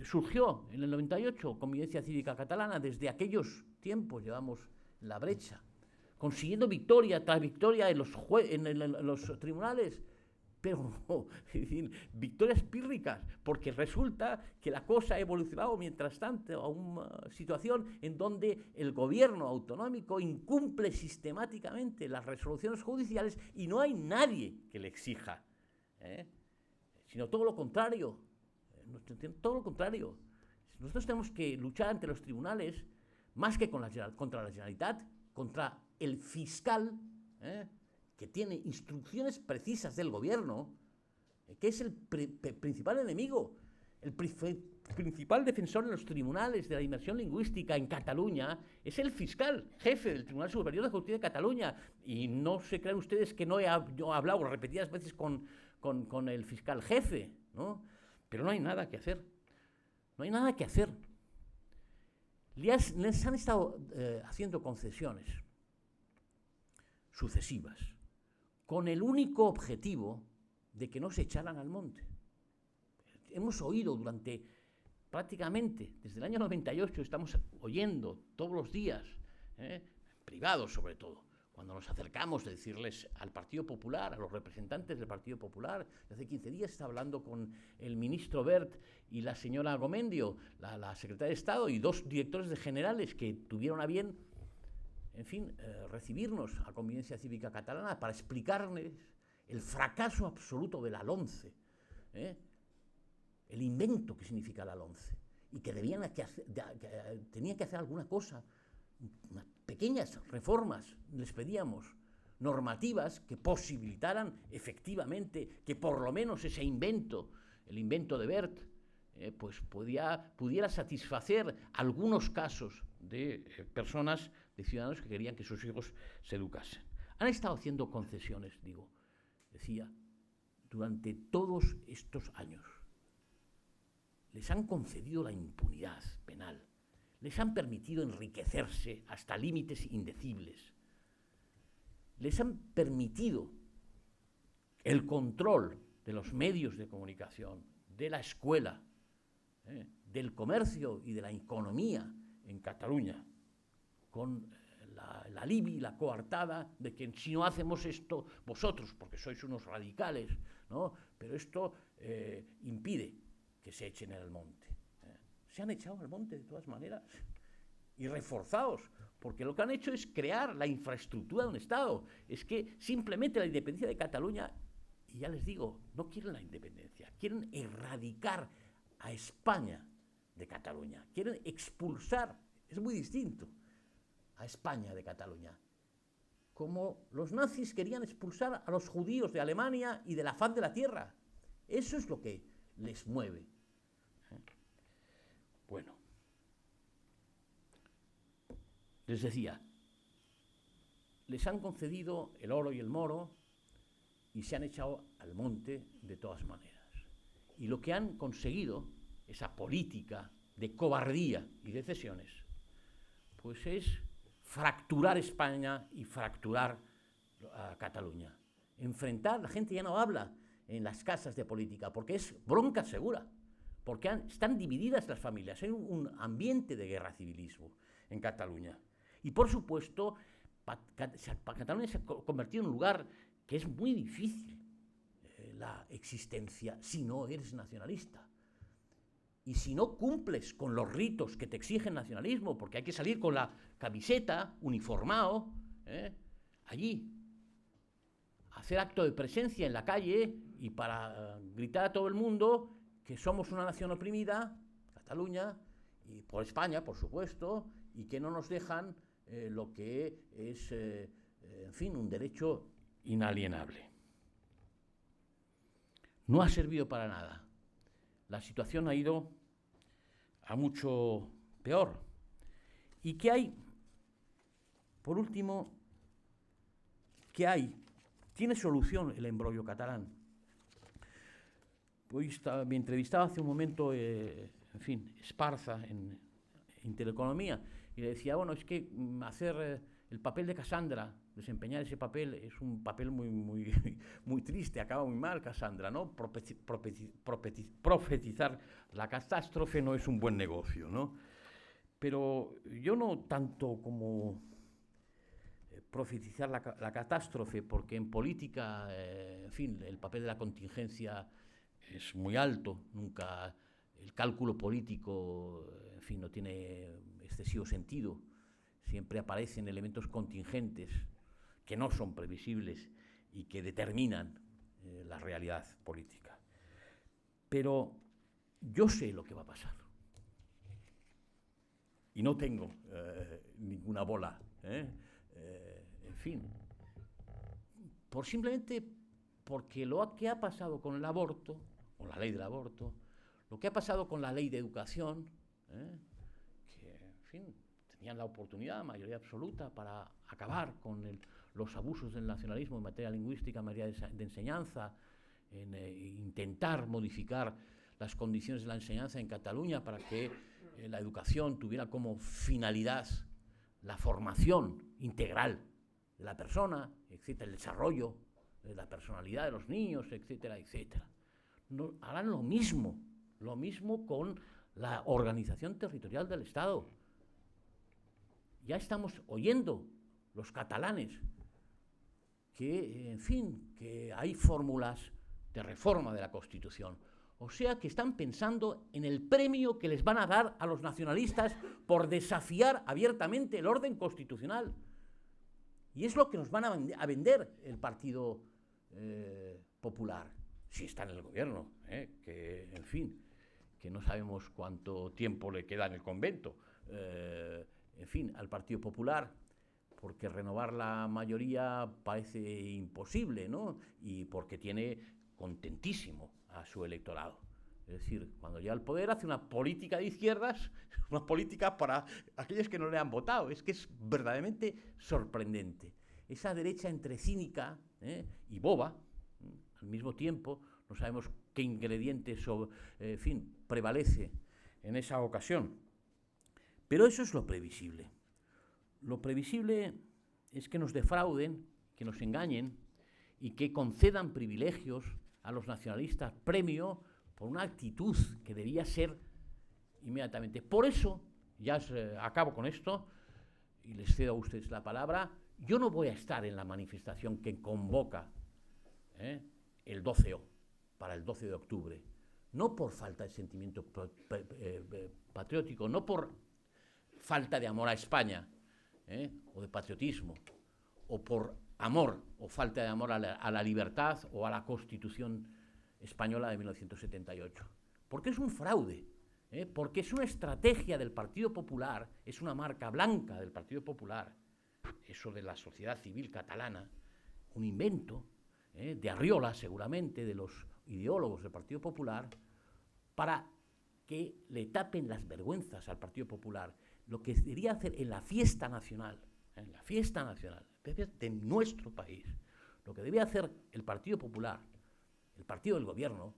Speaker 2: surgió en el 98 Convivencia Cívica Catalana. Desde aquellos tiempos llevamos la brecha, consiguiendo victoria tras victoria en los tribunales, pero victorias pírricas, porque resulta que la cosa ha evolucionado mientras tanto a una situación en donde el gobierno autonómico incumple sistemáticamente las resoluciones judiciales y no hay nadie que le exija, sino todo lo contrario. Todo lo contrario. Nosotros tenemos que luchar ante los tribunales más que contra la Generalitat, contra el fiscal, que tiene instrucciones precisas del gobierno, que es el principal enemigo, el principal defensor en los tribunales de la inmersión lingüística en Cataluña, es el fiscal jefe del Tribunal Superior de Justicia de Cataluña. Y no se crean ustedes que yo he hablado repetidas veces con el fiscal jefe, ¿no? Pero no hay nada que hacer. No hay nada que hacer. Les han estado haciendo concesiones sucesivas con el único objetivo de que no se echaran al monte. Hemos oído durante prácticamente, desde el año 98, estamos oyendo todos los días, privados sobre todo, cuando nos acercamos a decirles al Partido Popular, a los representantes del Partido Popular. Hace 15 días estaba hablando con el ministro Wert y la señora Gomendio, la secretaria de Estado, y dos directores generales que tuvieron a bien, en fin, recibirnos a Convivencia Cívica Catalana para explicarles el fracaso absoluto de la LOMCE, el invento que significa la LOMCE, y que tenían que hacer alguna cosa, unas pequeñas reformas, les pedíamos, normativas que posibilitaran efectivamente que por lo menos ese invento, el invento de Wert, pues pudiera satisfacer algunos casos de personas, de ciudadanos que querían que sus hijos se educasen. Han estado haciendo concesiones, decía, durante todos estos años. Les han concedido la impunidad penal. Les han permitido enriquecerse hasta límites indecibles. Les han permitido el control de los medios de comunicación, de la escuela, del comercio y de la economía en Cataluña, con la libi, la coartada de que si no hacemos esto, vosotros, porque sois unos radicales, ¿no? Pero esto impide que se echen al monte. Se han echado al monte de todas maneras, y reforzados, porque lo que han hecho es crear la infraestructura de un Estado. Es que simplemente la independencia de Cataluña, y ya les digo, no quieren la independencia, quieren erradicar a España de Cataluña, quieren expulsar, es muy distinto, a España de Cataluña, como los nazis querían expulsar a los judíos de Alemania y de la faz de la tierra. Eso es lo que les mueve. Bueno, les decía, les han concedido el oro y el moro y se han echado al monte de todas maneras. Y lo que han conseguido, esa política de cobardía y de cesiones, pues es fracturar España y fracturar a Cataluña. enfrentar, la gente ya no habla en las casas de política, porque es bronca segura, porque están divididas las familias, hay un ambiente de guerra civilismo en Cataluña. Y por supuesto, Cataluña se ha convertido en un lugar que es muy difícil la existencia si no eres nacionalista. Y si no cumples con los ritos que te exigen nacionalismo, porque hay que salir con la camiseta, uniformado, allí, hacer acto de presencia en la calle y para gritar a todo el mundo que somos una nación oprimida, Cataluña, y por España, por supuesto, y que no nos dejan lo que es, en fin, un derecho inalienable. No ha servido para nada. La situación ha ido a mucho peor. ¿Y qué hay? Por último, ¿qué hay? ¿Tiene solución el embrollo catalán? Hoy me entrevistaba hace un momento, en fin, Esparza en Intereconomía, y le decía, bueno, es que hacer el papel de Casandra, desempeñar ese papel, es un papel muy triste, acaba muy mal Casandra, ¿no? Profetizar la catástrofe no es un buen negocio, ¿no? Pero yo no tanto como profetizar la catástrofe, porque en política, en fin, el papel de la contingencia es muy alto, nunca el cálculo político, en fin, no tiene excesivo sentido, siempre aparecen elementos contingentes que no son previsibles y que determinan la realidad política. Pero yo sé lo que va a pasar. Y no tengo ninguna bola, en fin, simplemente porque lo que ha pasado con el aborto, con la ley del aborto, lo que ha pasado con la ley de educación, que, en fin, tenían la oportunidad, mayoría absoluta, para acabar con los abusos del nacionalismo en materia lingüística, en materia de enseñanza, en intentar modificar las condiciones de la enseñanza en Cataluña para que la educación tuviera como finalidad la formación integral de la persona, etcétera, el desarrollo de la personalidad de los niños, etcétera, etcétera. No, harán lo mismo con la organización territorial del Estado. Ya estamos oyendo los catalanes que, en fin, que hay fórmulas de reforma de la Constitución. O sea que están pensando en el premio que les van a dar a los nacionalistas por desafiar abiertamente el orden constitucional. Y es lo que nos van a vender el Partido Popular, si está en el gobierno, que, en fin, que no sabemos cuánto tiempo le queda en el convento, en fin, al Partido Popular, porque renovar la mayoría parece imposible, ¿no? Y porque tiene contentísimo a su electorado. Es decir, cuando llega al poder hace una política de izquierdas, una política para aquellos que no le han votado. Es que es verdaderamente sorprendente. Esa derecha entre cínica y boba, al mismo tiempo, no sabemos qué ingredientes en fin, prevalece en esa ocasión. Pero eso es lo previsible. Lo previsible es que nos defrauden, que nos engañen y que concedan privilegios a los nacionalistas, premio por una actitud que debía ser inmediatamente. Por eso, ya acabo con esto y les cedo a ustedes la palabra, yo no voy a estar en la manifestación que convoca el 12O, para el 12 de octubre, no por falta de sentimiento patriótico, no por falta de amor a España, o de patriotismo, o por amor o falta de amor a la libertad o a la Constitución española de 1978. Porque es un fraude, porque es una estrategia del Partido Popular, es una marca blanca del Partido Popular, eso de la sociedad civil catalana, un invento de Arriola, seguramente, de los ideólogos del Partido Popular, para que le tapen las vergüenzas al Partido Popular. Lo que debería hacer en la fiesta nacional, de nuestro país, lo que debía hacer el Partido Popular, el partido del gobierno,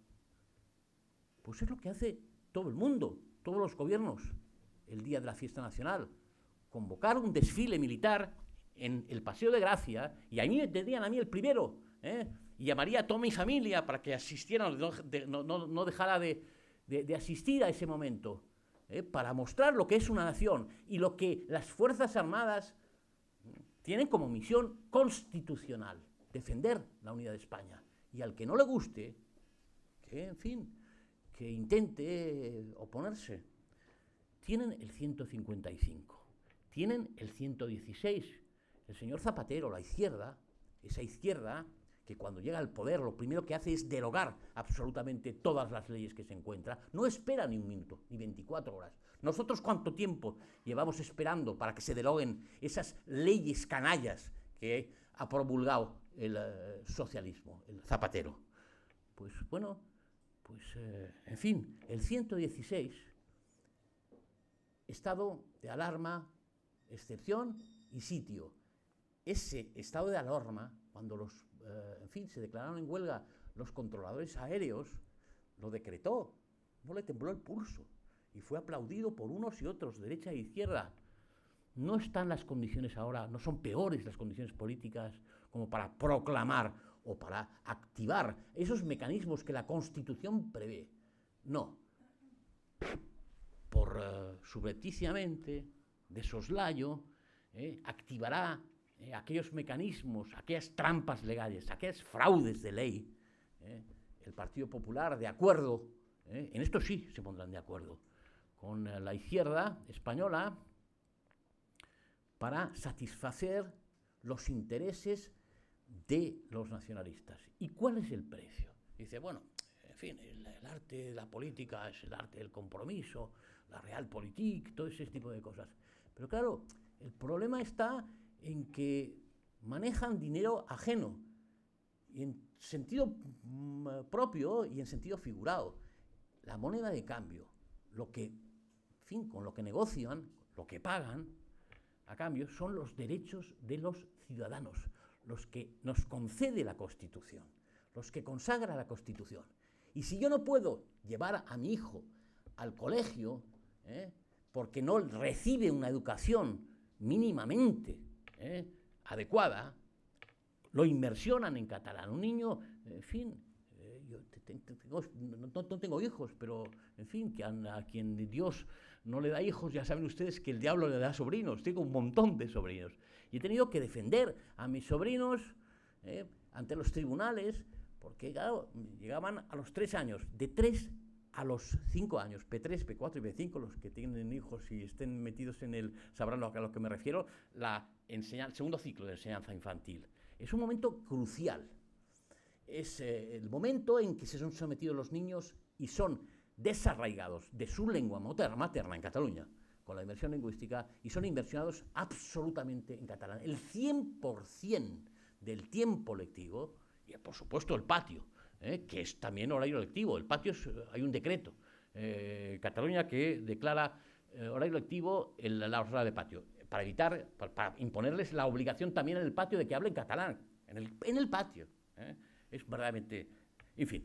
Speaker 2: pues es lo que hace todo el mundo, todos los gobiernos, el día de la fiesta nacional, convocar un desfile militar en el Paseo de Gracia, y a mí me tendrían a mí el primero, y llamaría a toda mi familia para que asistieran, no dejara de asistir a ese momento, para mostrar lo que es una nación y lo que las Fuerzas Armadas tienen como misión constitucional, defender la unidad de España. Y al que no le guste, que, en fin, que intente oponerse. Tienen el 155, tienen el 116. El señor Zapatero, la izquierda, esa izquierda que cuando llega al poder lo primero que hace es derogar absolutamente todas las leyes que se encuentra, no espera ni un minuto, ni 24 horas. Nosotros, ¿cuánto tiempo llevamos esperando para que se deroguen esas leyes canallas que ha promulgado el socialismo, el Zapatero? Pues bueno, en fin, el 116, estado de alarma, excepción y sitio. Ese estado de alarma, cuando se declararon en huelga los controladores aéreos, lo decretó, no le tembló el pulso y fue aplaudido por unos y otros, derecha e izquierda. No están las condiciones ahora, no son peores las condiciones políticas como para proclamar o para activar esos mecanismos que la Constitución prevé. No. Subrepticiamente, de soslayo, activará aquellos mecanismos, aquellas trampas legales, aquellas fraudes de ley, el Partido Popular, de acuerdo, en esto sí se pondrán de acuerdo, con la izquierda española, para satisfacer los intereses de los nacionalistas. ¿Y cuál es el precio? Dice, bueno, en fin, el arte de la política es el arte del compromiso, la realpolitik, todo ese tipo de cosas. Pero claro, el problema está en que manejan dinero ajeno, y en sentido propio y en sentido figurado. La moneda de cambio, lo que, en fin, con lo que negocian, lo que pagan a cambio, son los derechos de los ciudadanos, los que nos concede la Constitución, los que consagra la Constitución. Y si yo no puedo llevar a mi hijo al colegio, porque no recibe una educación mínimamente adecuada, lo inmersionan en catalán. Un niño, en fin, yo no tengo hijos, pero, en fin, que a quien Dios no le da hijos, ya saben ustedes que el diablo le da sobrinos. Tengo un montón de sobrinos. Y he tenido que defender a mis sobrinos ante los tribunales, porque, claro, llegaban a los 3 años, de 3 a los 5 años, P3, P4 y P5, los que tienen hijos y estén metidos en el, sabrán a lo que me refiero, el segundo ciclo de enseñanza infantil. Es un momento crucial. Es el momento en que se son sometidos los niños y son desarraigados de su lengua materna en Cataluña, con la inmersión lingüística, y son inversionados absolutamente en catalán. El 100% del tiempo lectivo, y por supuesto el patio, que es también horario lectivo. El patio hay un decreto, Cataluña, que declara horario lectivo la hora de patio, para evitar, para imponerles la obligación también en el patio de que hablen catalán, en el patio. Es verdaderamente, en fin,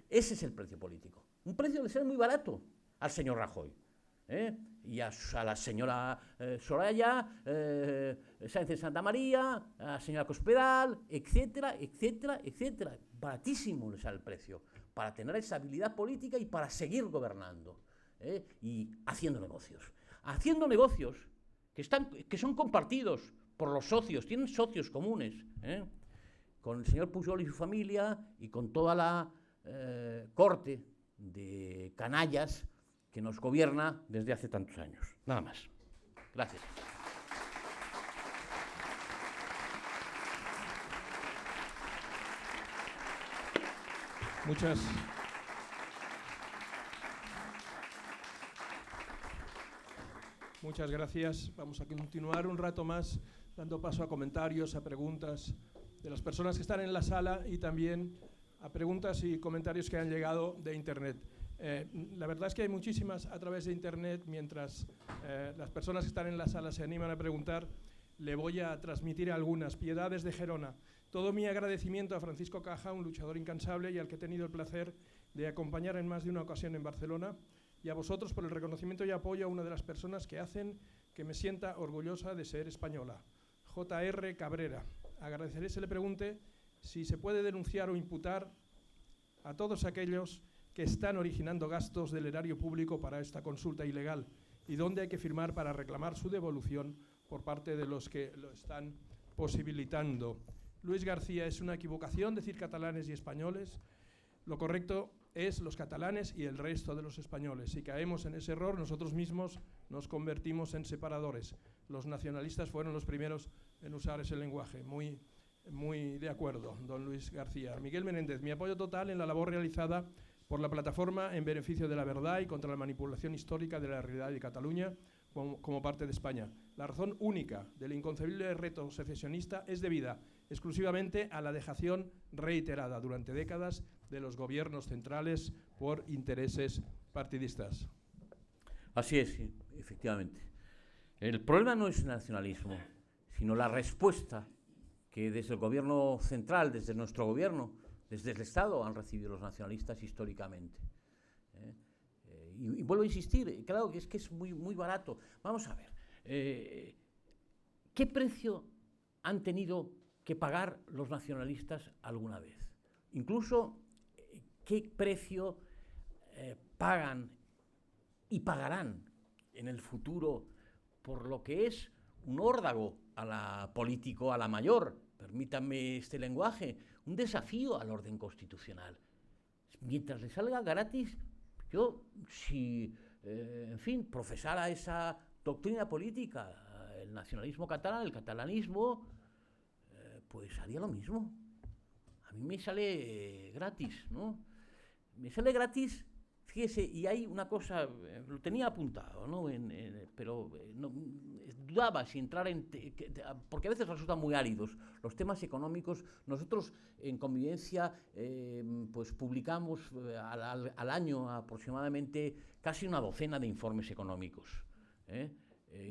Speaker 2: ese es el precio político. Un precio de ser muy barato al señor Rajoy, y a la señora Soraya Sáenz de Santa María, a la señora Cospedal, etcétera, etcétera, etcétera. Baratísimo les sale el precio para tener estabilidad política y para seguir gobernando, y haciendo negocios que son compartidos por los socios, tienen socios comunes, con el señor Pujol y su familia y con toda la corte de canallas que nos gobierna desde hace tantos años. Nada más. Gracias.
Speaker 1: Muchas gracias. Vamos a continuar un rato más dando paso a comentarios, a preguntas de las personas que están en la sala y también a preguntas y comentarios que han llegado de Internet. La verdad es que hay muchísimas a través de Internet. Mientras las personas que están en la sala se animan a preguntar, le voy a transmitir algunas. Piedades de Gerona. Todo mi agradecimiento a Francisco Caja, un luchador incansable y al que he tenido el placer de acompañar en más de una ocasión en Barcelona, y a vosotros por el reconocimiento y apoyo a una de las personas que hacen que me sienta orgullosa de ser española. J.R. Cabrera. Agradeceré se le pregunte si se puede denunciar o imputar a todos aquellos que están originando gastos del erario público para esta consulta ilegal y dónde hay que firmar para reclamar su devolución por parte de los que lo están posibilitando. Luis García, es una equivocación decir catalanes y españoles. Lo correcto es los catalanes y el resto de los españoles. Si caemos en ese error, nosotros mismos nos convertimos en separadores. Los nacionalistas fueron los primeros en usar ese lenguaje. Muy de acuerdo, don Luis García. Miguel Menéndez, mi apoyo total en la labor realizada por la plataforma en beneficio de la verdad y contra la manipulación histórica de la realidad de Cataluña como parte de España. La razón única del inconcebible reto secesionista es debida exclusivamente a la dejación reiterada durante décadas de los gobiernos centrales por intereses partidistas.
Speaker 2: Así es, sí, efectivamente. El problema no es el nacionalismo, sino la respuesta que desde el gobierno central, desde nuestro gobierno, desde el Estado han recibido los nacionalistas históricamente. Y vuelvo a insistir, claro que es muy barato. Vamos a ver, ¿qué precio han tenido que pagar los nacionalistas alguna vez? Incluso, ¿qué precio pagan y pagarán en el futuro por lo que es un órdago a la político, a la mayor, permítanme este lenguaje, un desafío al orden constitucional? Mientras le salga gratis, yo, si, en fin, profesara esa doctrina política, el nacionalismo catalán, el catalanismo, pues haría lo mismo. A mí me sale gratis, ¿no? Me sale gratis, fíjese, y hay una cosa, lo tenía apuntado, ¿no? Pero no, dudaba si entrar porque a veces resultan muy áridos los temas económicos. Nosotros en Convivencia pues publicamos al año aproximadamente casi una docena de informes económicos.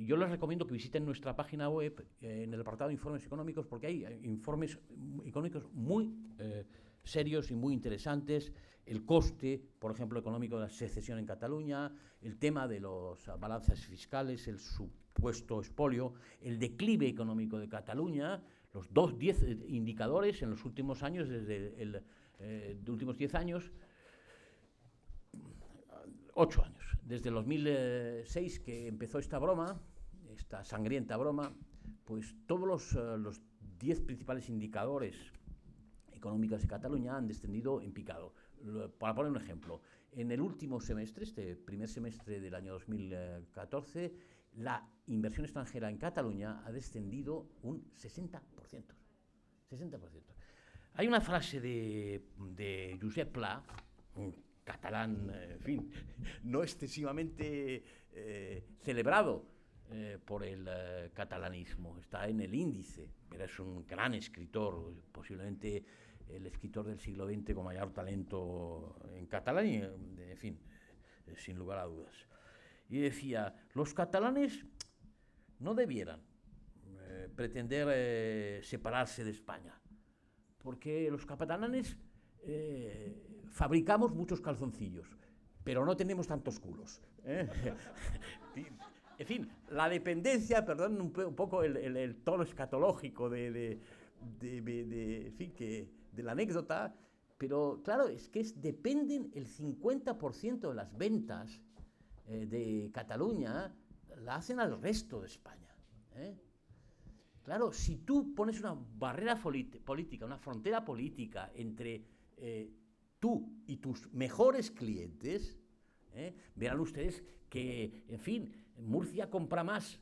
Speaker 2: Yo les recomiendo que visiten nuestra página web en el apartado de informes económicos, porque hay informes económicos muy serios y muy interesantes. El coste, por ejemplo, económico de la secesión en Cataluña, el tema de las balanzas fiscales, el supuesto expolio, el declive económico de Cataluña, los 10 indicadores en los últimos años, desde los últimos 10 años, 8 años, desde el 2006 que empezó esta broma, esta sangrienta broma, pues todos los 10 principales indicadores económicos de Cataluña han descendido en picado. Para poner un ejemplo, en el último semestre, este primer semestre del año 2014, la inversión extranjera en Cataluña ha descendido un 60%. 60%. Hay una frase de Josep Pla, un catalán, en fin, no excesivamente celebrado por el catalanismo, está en el índice, pero es un gran escritor, posiblemente el escritor del siglo XX con mayor talento en catalán, y, en fin, sin lugar a dudas. Y decía, los catalanes no debieran pretender separarse de España, porque los catalanes fabricamos muchos calzoncillos, pero no tenemos tantos culos. En fin, la dependencia, perdón un poco el tono escatológico en fin, de la anécdota, pero claro, es que dependen el 50% de las ventas de Cataluña, la hacen al resto de España. Claro, si tú pones una barrera política, una frontera política entre tú y tus mejores clientes, verán ustedes que, en fin, Murcia compra más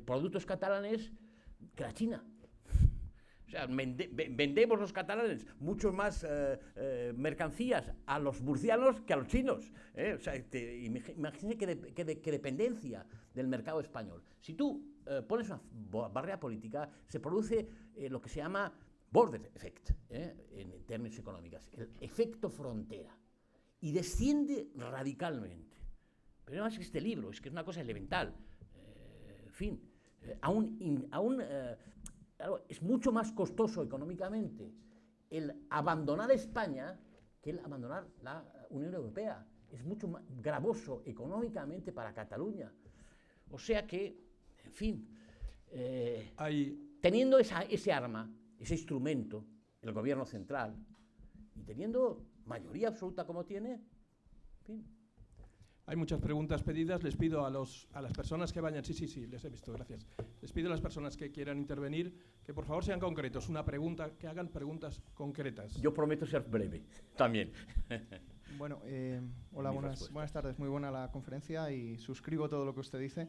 Speaker 2: productos catalanes que la China. O sea, vendemos los catalanes mucho más mercancías a los murcianos que a los chinos. O sea, imagínense qué dependencia del mercado español. Si tú pones una barrera política, se produce lo que se llama border effect, en términos económicos, el efecto frontera, y desciende radicalmente. Pero no es que este libro, es que es una cosa elemental. En fin, claro, es mucho más costoso económicamente el abandonar España que el abandonar la Unión Europea. Es mucho más gravoso económicamente para Cataluña. O sea que, en fin, teniendo ese arma, ese instrumento, el gobierno central, y teniendo mayoría absoluta como tiene, en fin.
Speaker 1: Hay muchas preguntas pedidas. Les pido a las personas que vayan... Sí, les he visto, gracias. Les pido a las personas que quieran intervenir que por favor sean concretos. Una pregunta, que hagan preguntas concretas.
Speaker 2: Yo prometo ser breve, también.
Speaker 3: Bueno, hola, buenas tardes. Muy buena la conferencia y suscribo todo lo que usted dice.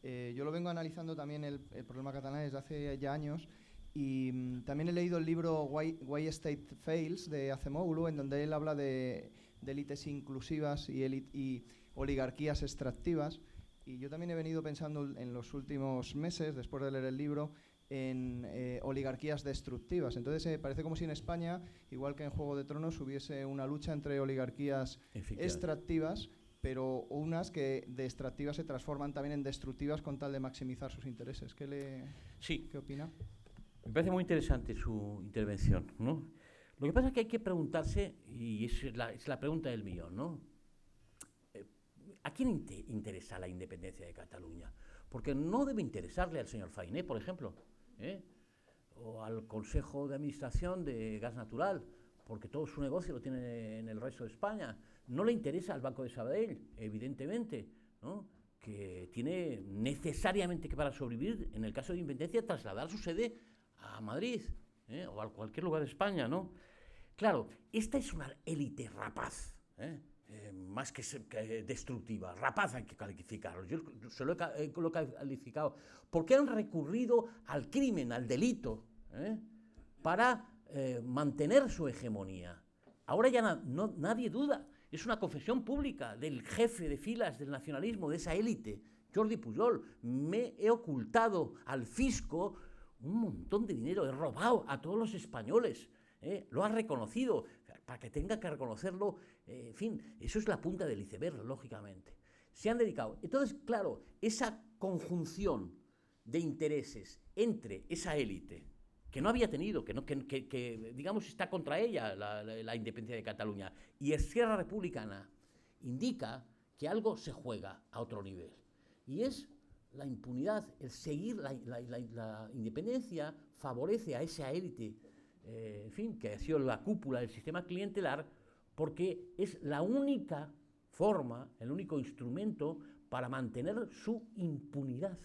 Speaker 3: Yo lo vengo analizando también el problema catalán desde hace ya años y también he leído el libro Why State Fails de Acemoglu, en donde él habla de élites inclusivas y oligarquías extractivas, y yo también he venido pensando en los últimos meses, después de leer el libro, en oligarquías destructivas. Entonces parece como si en España, igual que en Juego de Tronos, hubiese una lucha entre oligarquías extractivas, pero unas que de extractivas se transforman también en destructivas con tal de maximizar sus intereses. ¿Qué opina?
Speaker 2: Me parece muy interesante su intervención, ¿no? Lo que pasa es que hay que preguntarse, y es la pregunta del millón, ¿no? ¿A quién interesa la independencia de Cataluña? Porque no debe interesarle al señor Fainé, por ejemplo, o al Consejo de Administración de Gas Natural, porque todo su negocio lo tiene en el resto de España. No le interesa al Banco de Sabadell, evidentemente, ¿no? Que tiene necesariamente que, para sobrevivir, en el caso de independencia, trasladar su sede a Madrid, o a cualquier lugar de España, ¿no? Claro, esta es una élite rapaz, más que destructiva. Rapaz hay que calificarlo. Yo se lo he calificado porque han recurrido al crimen, al delito, para mantener su hegemonía. Ahora ya nadie duda. Es una confesión pública del jefe de filas del nacionalismo, de esa élite, Jordi Pujol. Me he ocultado al fisco un montón de dinero, he robado a todos los españoles. Lo ha reconocido, para que tenga que reconocerlo, en fin, eso es la punta del iceberg, lógicamente. Se han dedicado. Entonces, claro, esa conjunción de intereses entre esa élite, que no había tenido, que digamos está contra ella la independencia de Cataluña, y Esquerra Republicana, indica que algo se juega a otro nivel. Y es la impunidad, el seguir la independencia favorece a esa élite, en fin, que ha sido la cúpula del sistema clientelar, porque es la única forma, el único instrumento para mantener su impunidad.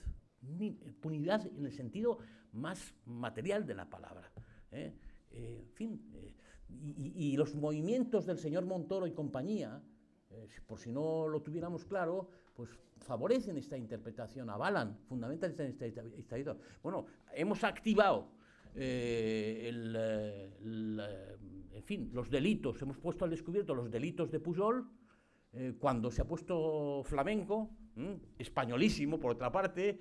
Speaker 2: Impunidad en el sentido más material de la palabra. En fin, y los movimientos del señor Montoro y compañía, por si no lo tuviéramos claro, pues favorecen esta interpretación, avalan, fundamentan esta idea. Bueno, hemos activado en fin, los delitos, hemos puesto al descubierto los delitos de Pujol, cuando se ha puesto flamenco, españolísimo por otra parte,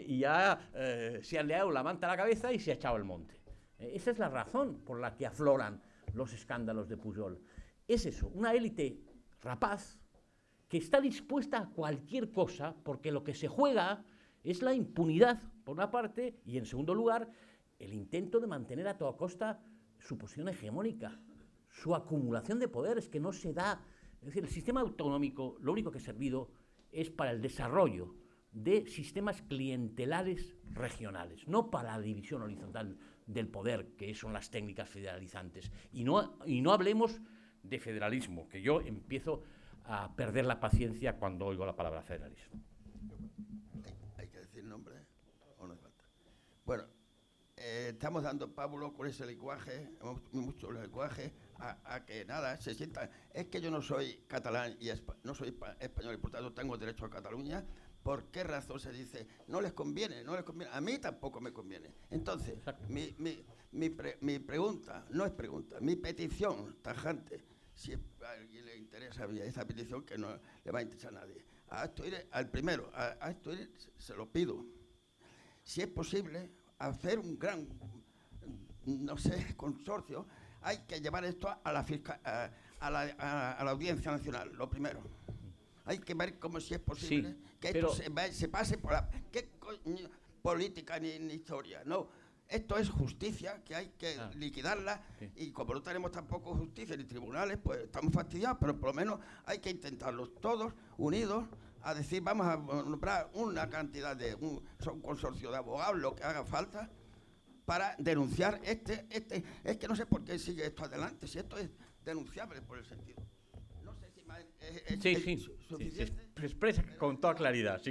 Speaker 2: y ya se ha liado la manta a la cabeza y se ha echado al monte. Esa es la razón por la que afloran los escándalos de Pujol. Es eso, una élite rapaz que está dispuesta a cualquier cosa, porque lo que se juega es la impunidad, por una parte, y en segundo lugar, el intento de mantener a toda costa su posición hegemónica, su acumulación de poderes, que no se da. Es decir, el sistema autonómico lo único que ha servido es para el desarrollo de sistemas clientelares regionales, no para la división horizontal del poder, que son las técnicas federalizantes. Y no hablemos de federalismo, que yo empiezo a perder la paciencia cuando oigo la palabra federalismo.
Speaker 4: ¿Hay que decir nombre o no hace falta? Bueno, estamos dando pábulo con ese lenguaje, mucho lenguaje, a que nada, se sienta. Es que yo no soy catalán y no soy español y por tanto tengo derecho a Cataluña. ¿Por qué razón se dice no les conviene? No les conviene. A mí tampoco me conviene. Entonces, mi pregunta, no es pregunta, mi petición tajante, si a alguien le interesa esta petición, que no le va a interesar a nadie. A Asturias se lo pido. Si es posible, hacer un gran, no sé, consorcio, hay que llevar esto a la Audiencia Nacional, lo primero. Hay que ver cómo, si es posible, que esto se pase por la... ¿Qué política ni historia? No, esto es justicia, que hay que liquidarla, y como no tenemos tampoco justicia ni tribunales, pues estamos fastidiados, pero por lo menos hay que intentarlos todos unidos a decir, vamos a nombrar una cantidad un consorcio de abogados, lo que haga falta, para denunciar es que no sé por qué sigue esto adelante, si esto es denunciable por el sentido. No sé si es suficiente.
Speaker 2: Se expresa con toda claridad,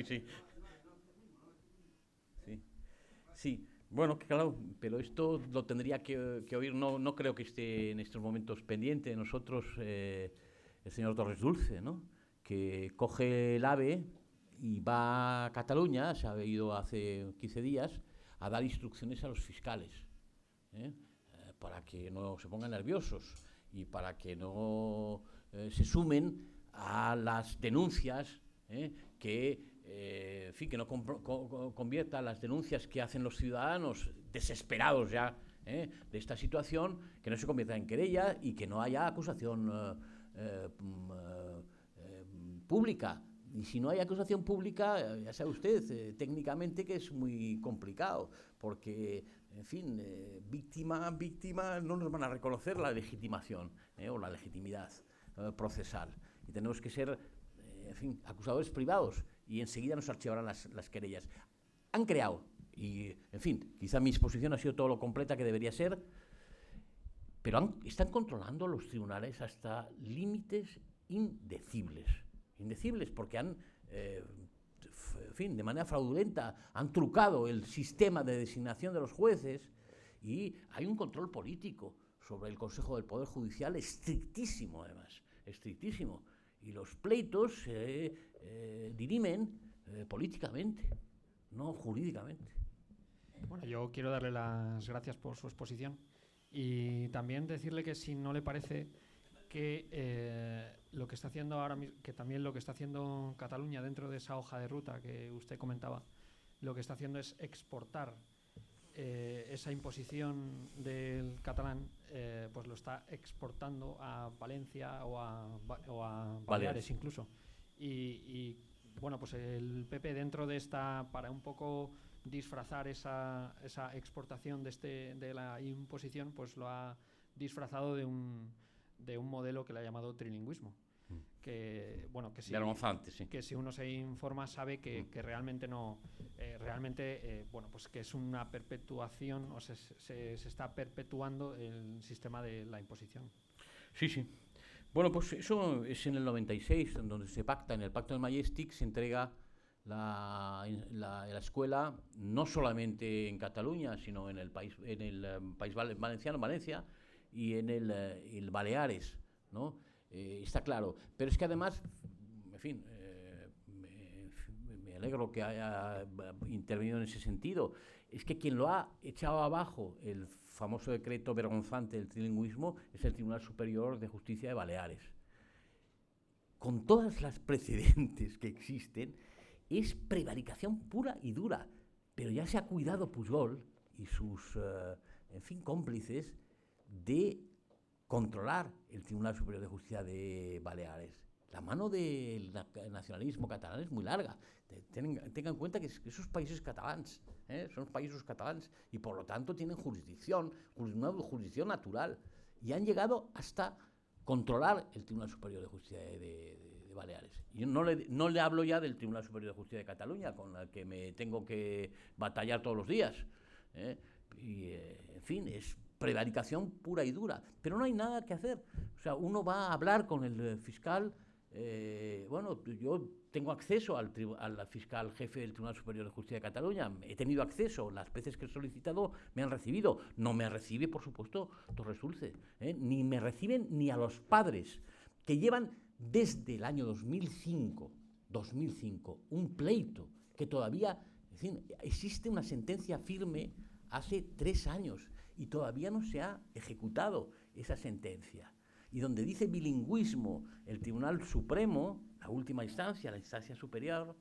Speaker 2: sí. Bueno, claro, pero esto lo tendría que oír, no creo que esté en estos momentos pendiente de nosotros el señor Torres Dulce, ¿no? Que coge el AVE y va a Cataluña, se ha ido hace 15 días, a dar instrucciones a los fiscales, para que no se pongan nerviosos y para que no se sumen a las denuncias que no convierta las denuncias que hacen los ciudadanos desesperados ya de esta situación, que no se convierta en querella y que no haya acusación pública. Y si no hay acusación pública, ya sabe usted, técnicamente que es muy complicado, porque, en fin, víctima, no nos van a reconocer la legitimación o la legitimidad procesal. Y tenemos que ser, acusadores privados, y enseguida nos archivarán las querellas. Han creado, y, en fin, quizá mi exposición ha sido todo lo completa que debería ser, pero están controlando los tribunales hasta límites indecibles porque han, de manera fraudulenta, han trucado el sistema de designación de los jueces y hay un control político sobre el Consejo del Poder Judicial estrictísimo, además, estrictísimo. Y los pleitos se dirimen políticamente, no jurídicamente.
Speaker 5: Bueno, yo quiero darle las gracias por su exposición y también decirle que si no le parece que lo que está haciendo ahora mismo, que también lo que está haciendo Cataluña dentro de esa hoja de ruta que usted comentaba, lo que está haciendo es exportar esa imposición del catalán, pues lo está exportando a Valencia o a Baleares incluso. Y bueno, pues el PP dentro de esta, para un poco disfrazar esa exportación de la imposición, pues lo ha disfrazado de un modelo que le ha llamado trilingüismo. Que, bueno, que si uno se informa sabe que realmente no, bueno, pues que es una perpetuación, o se está perpetuando el sistema de la imposición.
Speaker 2: Sí. Bueno, pues eso es en el 96, en donde se pacta, en el Pacto del Majestic, se entrega la escuela no solamente en Cataluña, sino en el país valenciano, Valencia, y en el Baleares, ¿no? Está claro. Pero es que además, en fin, me alegro que haya intervenido en ese sentido. Es que quien lo ha echado abajo, el famoso decreto vergonzante del trilingüismo, es el Tribunal Superior de Justicia de Baleares. Con todas las precedentes que existen, es prevaricación pura y dura. Pero ya se ha cuidado Pujol y sus, cómplices de controlar el Tribunal Superior de Justicia de Baleares. La mano del nacionalismo catalán es muy larga. Tengan en cuenta que esos países catalans son países catalans y por lo tanto tienen una jurisdicción natural, y han llegado hasta controlar el Tribunal Superior de Justicia de Baleares. Yo no le hablo ya del Tribunal Superior de Justicia de Cataluña, con el que me tengo que batallar todos los días. En fin, es prevaricación pura y dura, pero no hay nada que hacer. O sea, uno va a hablar con el fiscal. Bueno, yo tengo acceso al fiscal jefe del Tribunal Superior de Justicia de Cataluña. He tenido acceso, las veces que he solicitado me han recibido. No me recibe, por supuesto, Torres Dulce, ni me reciben ni a los padres, que llevan desde el año 2005 un pleito que todavía, en fin, existe una sentencia firme hace 3 años y todavía no se ha ejecutado esa sentencia. Y donde dice bilingüismo el Tribunal Supremo, la última instancia, la instancia superior,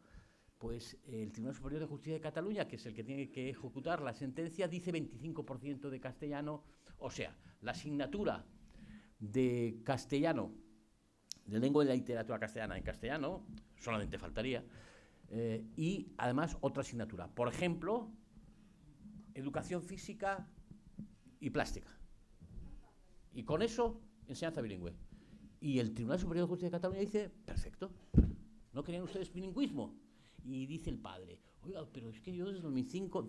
Speaker 2: pues el Tribunal Superior de Justicia de Cataluña, que es el que tiene que ejecutar la sentencia, dice 25% de castellano. O sea, la asignatura de castellano, de lengua y la literatura castellana en castellano, solamente faltaría, y además otra asignatura. Por ejemplo, educación física y plástica. Y con eso, enseñanza bilingüe. Y el Tribunal Superior de Justicia de Cataluña dice, perfecto, ¿no querían ustedes bilingüismo? Y dice el padre, oiga, pero es que yo desde 2005,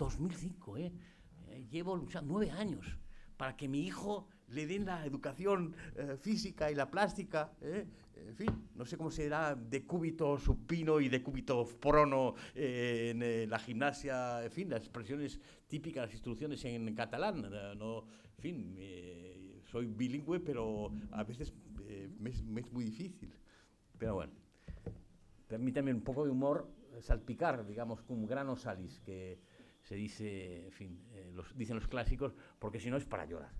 Speaker 2: llevo luchando 9 años para que mi hijo le den la educación física y la plástica, en fin, no sé cómo será decúbito supino y decúbito prono en la gimnasia, en fin, las expresiones típicas, las instrucciones en catalán, no, en fin, soy bilingüe, pero a veces me es muy difícil. Pero bueno, permítame un poco de humor, salpicar, digamos, cum grano salis, que se dice, en fin, dicen los clásicos, porque si no es para llorar.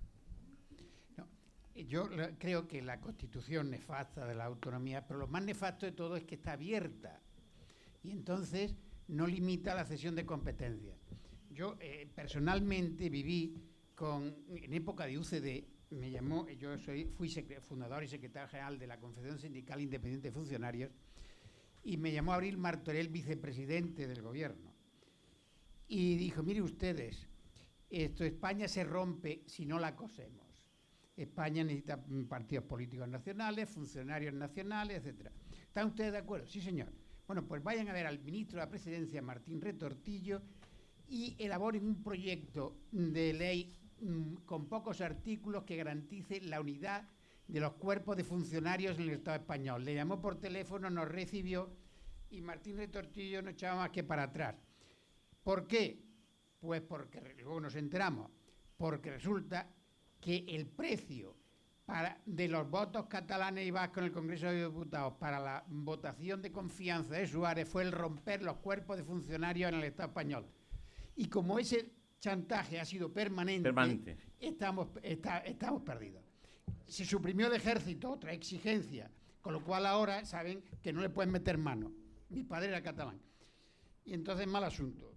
Speaker 6: No, yo creo que la Constitución nefasta de la autonomía, pero lo más nefasto de todo es que está abierta y entonces no limita la cesión de competencias. Yo personalmente viví en época de UCD, fui fundador y secretario general de la Confederación Sindical Independiente de Funcionarios, y me llamó Abril Martorell, vicepresidente del gobierno. Y dijo, mire ustedes, España se rompe si no la cosemos. España necesita partidos políticos nacionales, funcionarios nacionales, etc. ¿Están ustedes de acuerdo? Sí, señor. Bueno, pues vayan a ver al ministro de la Presidencia, Martín Retortillo, y elaboren un proyecto de ley con pocos artículos que garantice la unidad de los cuerpos de funcionarios en el Estado español. Le llamó por teléfono, nos recibió y Martín Retortillo no echaba más que para atrás. ¿Por qué? Pues porque luego nos enteramos, porque resulta que el precio de los votos catalanes y vascos en el Congreso de Diputados para la votación de confianza de Suárez fue el romper los cuerpos de funcionarios en el Estado español. Y como ese chantaje ha sido permanente. Estamos perdidos. Se suprimió el ejército, otra exigencia, con lo cual ahora saben que no le pueden meter mano. Mi padre era catalán. Y entonces, mal asunto.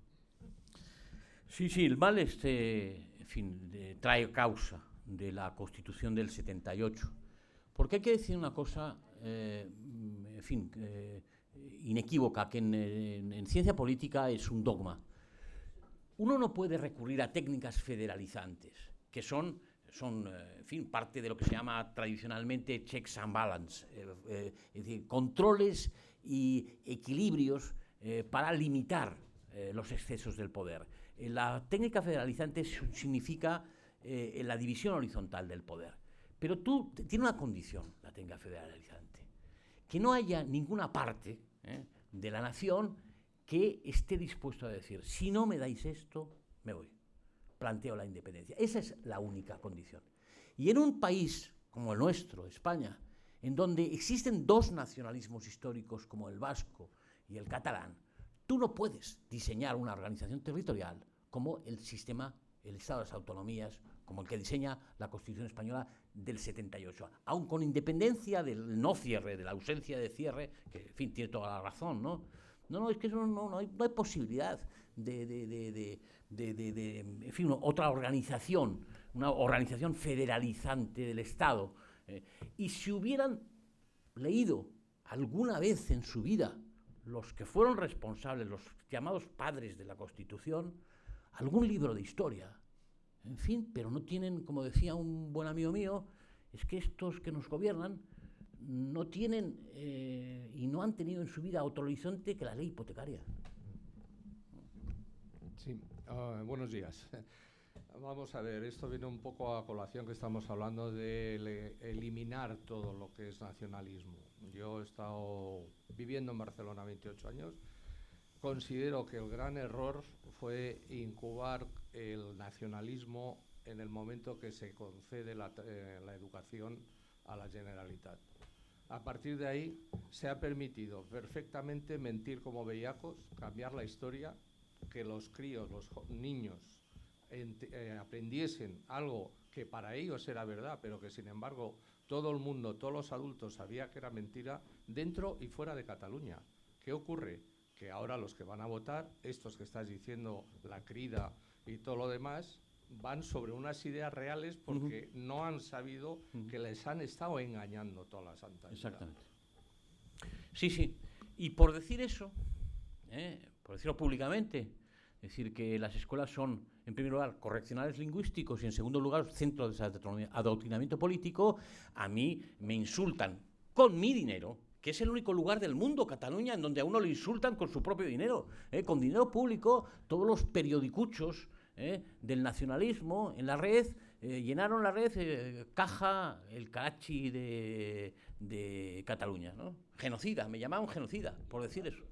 Speaker 2: Sí, el mal en fin, trae causa de la Constitución del 78. Porque hay que decir una cosa, en fin, inequívoca, que en ciencia política es un dogma. Uno no puede recurrir a técnicas federalizantes, que son en fin, parte de lo que se llama tradicionalmente checks and balance, es decir, controles y equilibrios para limitar los excesos del poder. La técnica federalizante significa la división horizontal del poder. Pero tiene una condición, la técnica federalizante, que no haya ninguna parte de la nación que esté dispuesto a decir, si no me dais esto, me voy. Planteo la independencia. Esa es la única condición. Y en un país como el nuestro, España, en donde existen dos nacionalismos históricos como el vasco y el catalán, tú no puedes diseñar una organización territorial como el sistema, el Estado de las Autonomías, como el que diseña la Constitución Española del 78. Aun con independencia del no cierre, de la ausencia de cierre, que, en fin, tiene toda la razón, ¿no? No, es que no hay posibilidad de en fin, otra organización, una organización federalizante del Estado. Y si hubieran leído alguna vez en su vida los que fueron responsables, los llamados padres de la Constitución, algún libro de historia, en fin, pero no tienen, como decía un buen amigo mío, es que estos que nos gobiernan no tienen y no han tenido en su vida otro horizonte que la ley hipotecaria.
Speaker 7: Sí, buenos días. Vamos a ver, esto viene un poco a colación que estamos hablando de eliminar todo lo que es nacionalismo. Yo he estado viviendo en Barcelona 28 años. Considero que el gran error fue incubar el nacionalismo en el momento que se concede la educación a la Generalitat. A partir de ahí se ha permitido perfectamente mentir como bellacos, cambiar la historia, que los críos, los niños aprendiesen algo que para ellos era verdad, pero que sin embargo todo el mundo, todos los adultos sabía que era mentira dentro y fuera de Cataluña. ¿Qué ocurre? Que ahora los que van a votar, estos que estás diciendo, la crida y todo lo demás, van sobre unas ideas reales porque no han sabido que les han estado engañando toda la santa vida.
Speaker 2: Exactamente. Sí. Y por decir eso, por decirlo públicamente, decir que las escuelas son, en primer lugar, correccionales lingüísticos y, en segundo lugar, centros de adoctrinamiento político, a mí me insultan con mi dinero, que es el único lugar del mundo, Cataluña, en donde a uno le insultan con su propio dinero, con dinero público, todos los periodicuchos del nacionalismo en la red, llenaron la red, Caja, el Karachi de Cataluña, ¿no? Genocida, me llamaban genocida por decir eso.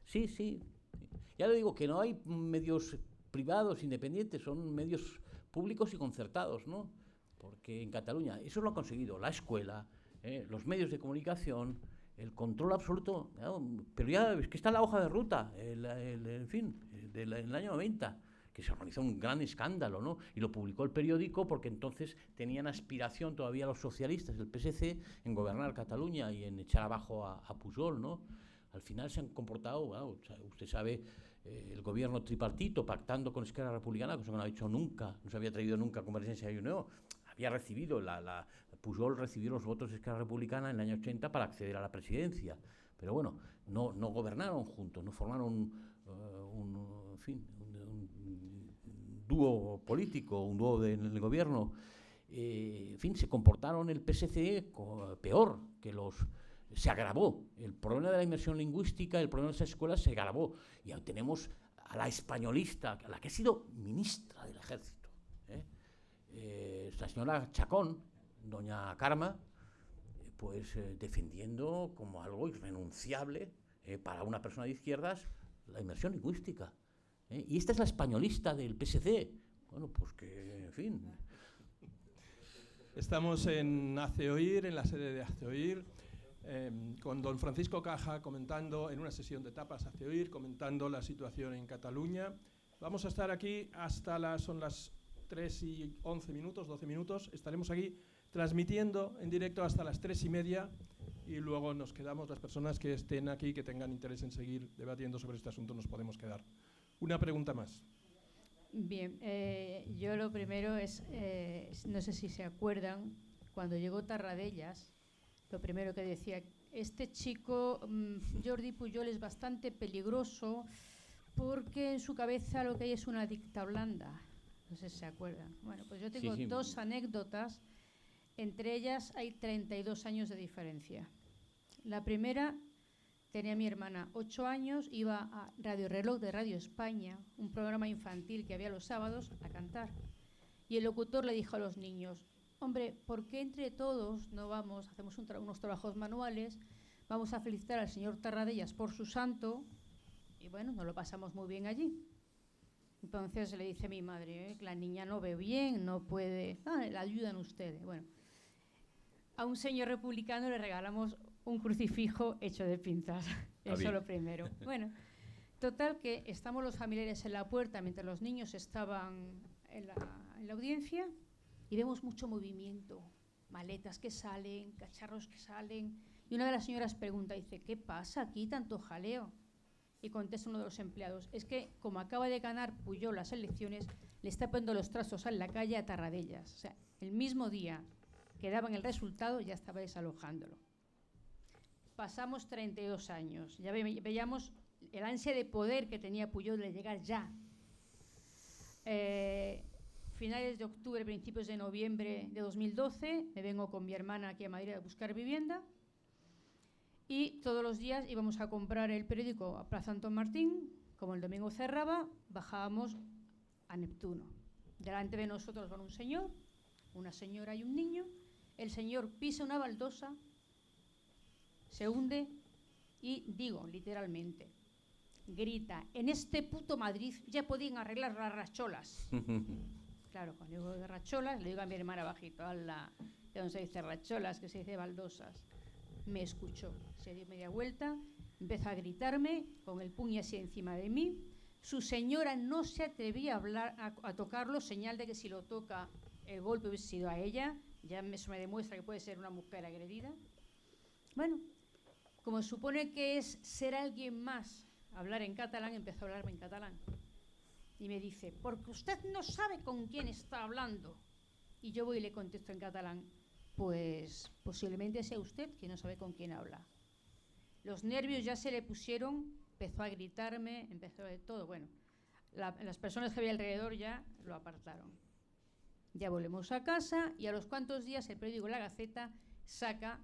Speaker 2: Sí, sí. Ya le digo que no hay medios privados independientes, son medios públicos y concertados, ¿no? Porque en Cataluña eso lo ha conseguido la escuela, los medios de comunicación, el control absoluto, ¿no? Pero ya es que está la hoja de ruta, en fin, en el año 90, que se organizó un gran escándalo, ¿no? Y lo publicó el periódico porque entonces tenían aspiración todavía los socialistas del PSC en gobernar Cataluña y en echar abajo a Pujol, ¿no? Al final se han comportado, bueno, usted sabe, el gobierno tripartito pactando con Esquerra Republicana, cosa que no ha hecho nunca, no se había traído nunca Convergencia y Unió. Había recibido, Pujol recibió los votos de Esquerra Republicana en el año 80 para acceder a la presidencia. Pero bueno, no gobernaron juntos, no formaron un dúo político, un dúo en el gobierno. En fin, se comportaron el PSC peor que los... Se agravó. El problema de la inmersión lingüística, el problema de esas escuelas se agravó. Y ahora tenemos a la españolista, a la que ha sido ministra del Ejército, la señora Chacón, doña Karma, pues defendiendo como algo irrenunciable para una persona de izquierdas la inmersión lingüística. Y esta es la españolista del PSC. Bueno, pues que, en fin.
Speaker 1: Estamos en Hace Oír, en la sede de Hace Oír, con don Francisco Caja comentando en una sesión de tapas Hace Oír, comentando la situación en Cataluña. Vamos a estar aquí hasta son las 3:11, 12 minutos. Estaremos aquí transmitiendo en directo hasta las 3:30 y luego nos quedamos, las personas que estén aquí, que tengan interés en seguir debatiendo sobre este asunto, nos podemos quedar. Una pregunta más.
Speaker 8: Bien, yo lo primero es, no sé si se acuerdan, cuando llegó Tarradellas, lo primero que decía, este chico, Jordi Pujol, es bastante peligroso porque en su cabeza lo que hay es una dicta blanda. No sé si se acuerdan. Bueno, pues yo tengo dos anécdotas, entre ellas hay 32 años de diferencia. La primera, tenía mi hermana 8 años, iba a Radio Reloj de Radio España, un programa infantil que había los sábados, a cantar. Y el locutor le dijo a los niños, hombre, ¿por qué entre todos no vamos, hacemos unos trabajos manuales, vamos a felicitar al señor Tarradellas por su santo? Y bueno, nos lo pasamos muy bien allí. Entonces le dice mi madre, la niña no ve bien, no puede... la ayudan ustedes. Bueno, a un señor republicano le regalamos un crucifijo hecho de pinzas. Eso lo primero. Bueno, total que estamos los familiares en la puerta mientras los niños estaban en la audiencia y vemos mucho movimiento, maletas que salen, cacharros que salen. Y una de las señoras pregunta, dice, ¿qué pasa aquí, tanto jaleo? Y contesta uno de los empleados, es que como acaba de ganar Pujol las elecciones, le está poniendo los trastos en la calle a Tarradellas. O sea, el mismo día que daban el resultado ya estaba desalojándolo. Pasamos 32 años, ya veíamos el ansia de poder que tenía Pujol de llegar ya. Finales de octubre, principios de noviembre de 2012, me vengo con mi hermana aquí a Madrid a buscar vivienda. Y todos los días íbamos a comprar el periódico a Plaza Antón Martín, como el domingo cerraba, bajábamos a Neptuno. Delante de nosotros van un señor, una señora y un niño. El señor pisa una baldosa, se hunde y, digo literalmente, grita, en este puto Madrid ya podían arreglar las racholas. Claro, cuando digo de racholas, le digo a mi hermana bajito, ¿de dónde se dice racholas? Que se dice baldosas. Me escuchó, se dio media vuelta, empezó a gritarme con el puño así encima de mí. Su señora no se atrevía a hablar, a tocarlo, señal de que si lo toca el golpe hubiese sido a ella. Ya eso me demuestra que puede ser una mujer agredida. Bueno, como supone que es ser alguien más, hablar en catalán, empezó a hablarme en catalán. Y me dice, porque usted no sabe con quién está hablando. Y yo voy y le contesto en catalán, pues posiblemente sea usted quien no sabe con quién habla. Los nervios ya se le pusieron, empezó a gritarme, empezó de todo. Bueno, las personas que había alrededor ya lo apartaron. Ya volvemos a casa y a los cuantos días el periódico La Gaceta saca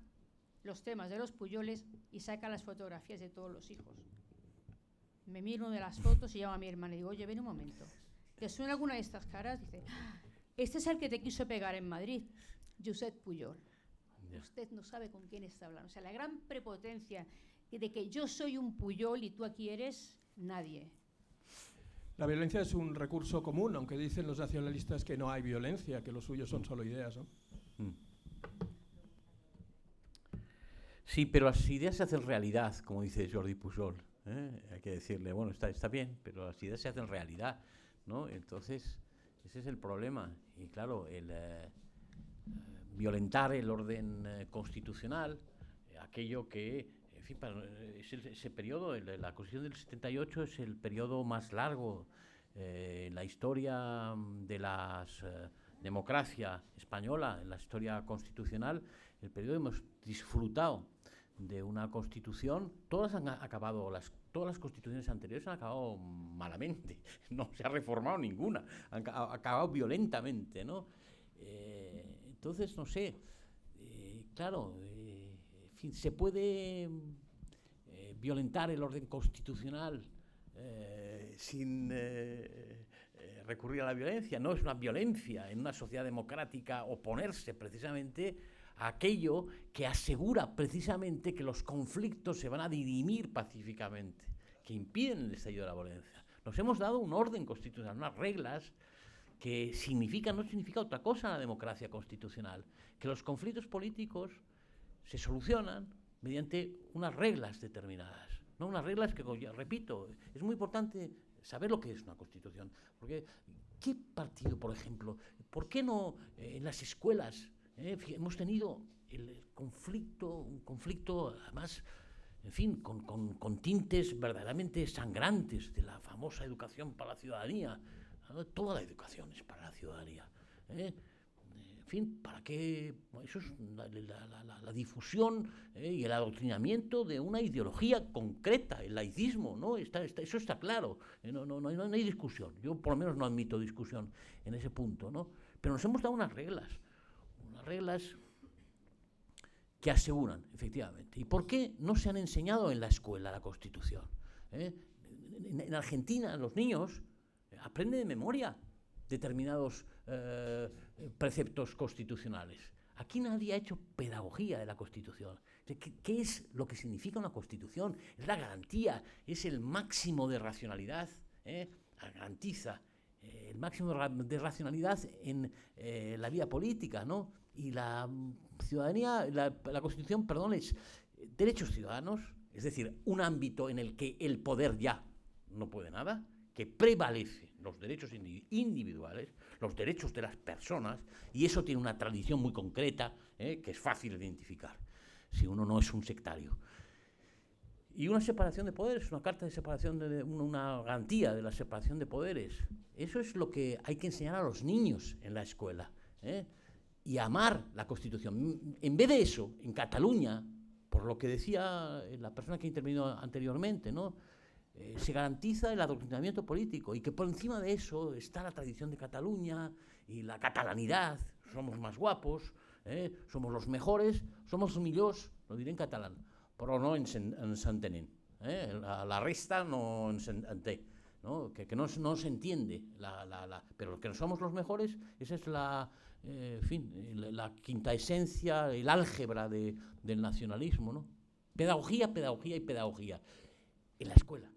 Speaker 8: los temas de los Pujoles y saca las fotografías de todos los hijos. Me miro una de las fotos y llamo a mi hermana y digo, oye, ven un momento. que suena alguna de estas caras, dice, este es el que te quiso pegar en Madrid, Josep Pujol. Usted no sabe con quién está hablando. O sea, la gran prepotencia de que yo soy un Pujol y tú aquí eres nadie.
Speaker 1: La violencia es un recurso común, aunque dicen los nacionalistas que no hay violencia, que lo suyo son solo ideas, ¿no?
Speaker 2: Sí, pero las ideas se hacen realidad, como dice Jordi Pujol. Hay que decirle, bueno, está bien, pero las ideas se hacen realidad, ¿no? Entonces, ese es el problema. Y claro, violentar el orden constitucional, aquello que, en fin, ese periodo, la Constitución del 78 es el periodo más largo en la historia de la democracia española, en la historia constitucional, el periodo hemos disfrutado de una constitución. Todas las constituciones anteriores han acabado malamente, no se ha reformado ninguna, han acabado violentamente, ¿no? Entonces, no sé, claro, en fin, se puede violentar el orden constitucional sin recurrir a la violencia. No es una violencia en una sociedad democrática oponerse precisamente a aquello que asegura precisamente que los conflictos se van a dirimir pacíficamente, que impiden el estallido de la violencia. Nos hemos dado un orden constitucional, unas reglas que no significa otra cosa en la democracia constitucional, que los conflictos políticos se solucionan mediante unas reglas determinadas, ¿no? Unas reglas que, repito, es muy importante saber lo que es una constitución, porque ¿qué partido, por ejemplo, por qué no en las escuelas hemos tenido un conflicto además, en fin, con tintes verdaderamente sangrantes de la famosa educación para la ciudadanía? Toda la educación es para la ciudadanía. En fin, ¿para qué? Eso es la difusión y el adoctrinamiento de una ideología concreta, el laicismo, ¿no? Eso está claro, no hay discusión. Yo por lo menos no admito discusión en ese punto, ¿no? Pero nos hemos dado unas reglas que aseguran, efectivamente. ¿Y por qué no se han enseñado en la escuela la Constitución? En Argentina, los niños aprenden de memoria determinados preceptos constitucionales. Aquí nadie ha hecho pedagogía de la Constitución. ¿Qué es lo que significa una Constitución? Es la garantía, es el máximo de racionalidad, garantiza el máximo de racionalidad en la vida política, ¿no? Y la ciudadanía, la Constitución, perdón, es derechos ciudadanos, es decir, un ámbito en el que el poder ya no puede nada, que prevalecen los derechos individuales, los derechos de las personas, y eso tiene una tradición muy concreta, que es fácil de identificar, si uno no es un sectario. Y una separación de poderes, una carta de separación, una garantía de la separación de poderes. Eso es lo que hay que enseñar a los niños en la escuela, y amar la Constitución. En vez de eso, en Cataluña, por lo que decía la persona que intervino anteriormente, ¿no? Se garantiza el adoctrinamiento político y que por encima de eso está la tradición de Cataluña y la catalanidad. Somos más guapos, somos los mejores, somos los millors, lo diré en catalán, però no en s'entenen. La resta no ens entén, ¿no? Que no se entiende, pero que no somos los mejores, esa es la quinta esencia, el álgebra del nacionalismo, ¿no? Pedagogía, pedagogía y pedagogía en la escuela.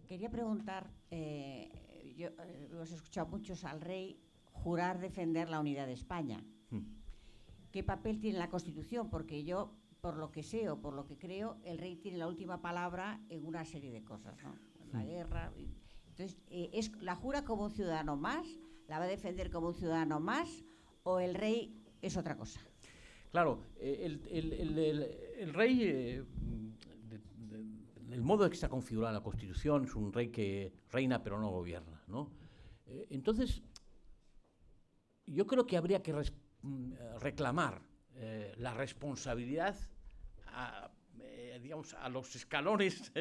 Speaker 9: Quería preguntar, yo los he escuchado muchos al rey jurar defender la unidad de España. ¿Qué papel tiene la Constitución? Porque yo, por lo que sé o por lo que creo, el rey tiene la última palabra en una serie de cosas, ¿no? La guerra. Entonces, ¿la jura como un ciudadano más? ¿La va a defender como un ciudadano más? ¿O el rey es otra cosa?
Speaker 2: Claro, el rey... el modo en que está configurada la Constitución es un rey que reina pero no gobierna, ¿no? Entonces, yo creo que habría que reclamar la responsabilidad a los escalones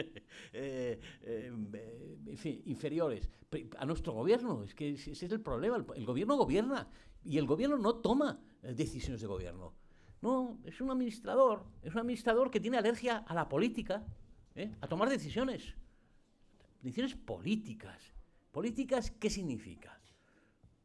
Speaker 2: inferiores, a nuestro gobierno. Es que ese es el problema. El gobierno gobierna y el gobierno no toma decisiones de gobierno. No, es un administrador que tiene alergia a la política, a tomar decisiones políticas. políticas, ¿qué significa?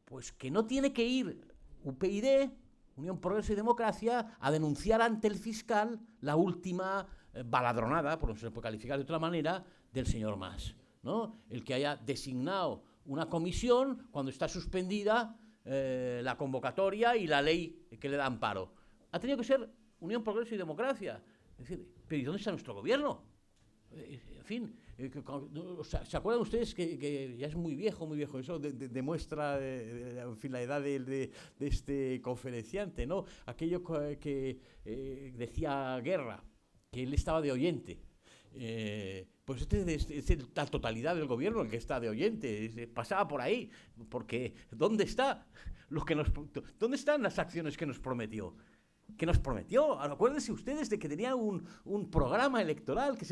Speaker 2: Pues que no tiene que ir UPyD, Unión Progreso y Democracia, a denunciar ante el fiscal la última baladronada, por no se le puede calificar de otra manera, del señor Mas, ¿no? El que haya designado una comisión cuando está suspendida la convocatoria y la ley que le da amparo. Ha tenido que ser Unión Progreso y Democracia. Es decir, ¿pero y dónde está nuestro gobierno? En fin, ¿se acuerdan ustedes que ya es muy viejo, eso demuestra en fin, la edad de este conferenciante, ¿no? Aquello que decía Guerra, que él estaba de oyente. Pues es la totalidad del gobierno el que está de oyente, pasaba por ahí, porque ¿dónde está dónde están las acciones que nos prometió? Acuérdense ustedes de que tenía un programa electoral que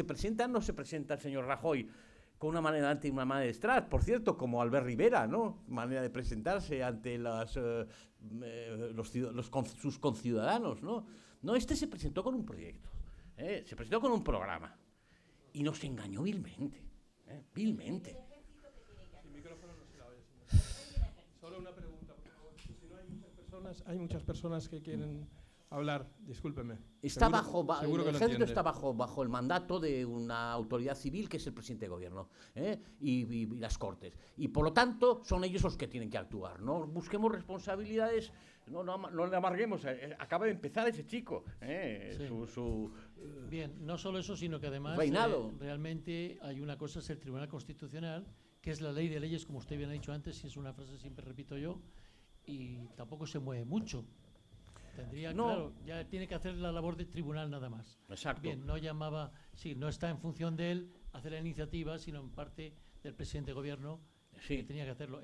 Speaker 2: no se presenta el señor Rajoy con una manera delante y una manera detrás, por cierto, como Albert Rivera, ¿no? Manera de presentarse ante sus conciudadanos, ¿no? No, este se presentó con un proyecto, se presentó con un programa y nos engañó vilmente, vilmente.
Speaker 1: El micrófono no se la oye. Solo una pregunta, por favor. Si no hay muchas personas que quieren hablar, discúlpeme.
Speaker 2: El ejército está bajo el mandato de una autoridad civil que es el presidente de gobierno, y las Cortes. Y por lo tanto son ellos los que tienen que actuar. No busquemos responsabilidades, no le amarguemos. Acaba de empezar ese chico.
Speaker 10: Sí. Bien, no solo eso, sino que además realmente hay una cosa, es el Tribunal Constitucional, que es la ley de leyes, como usted bien ha dicho antes, y es una frase que siempre repito yo, y tampoco se mueve mucho. Claro, ya tiene que hacer la labor de tribunal nada más.
Speaker 2: Exacto.
Speaker 10: Bien, no está en función de él hacer la iniciativa, sino en parte del presidente de gobierno, que tenía que hacerlo,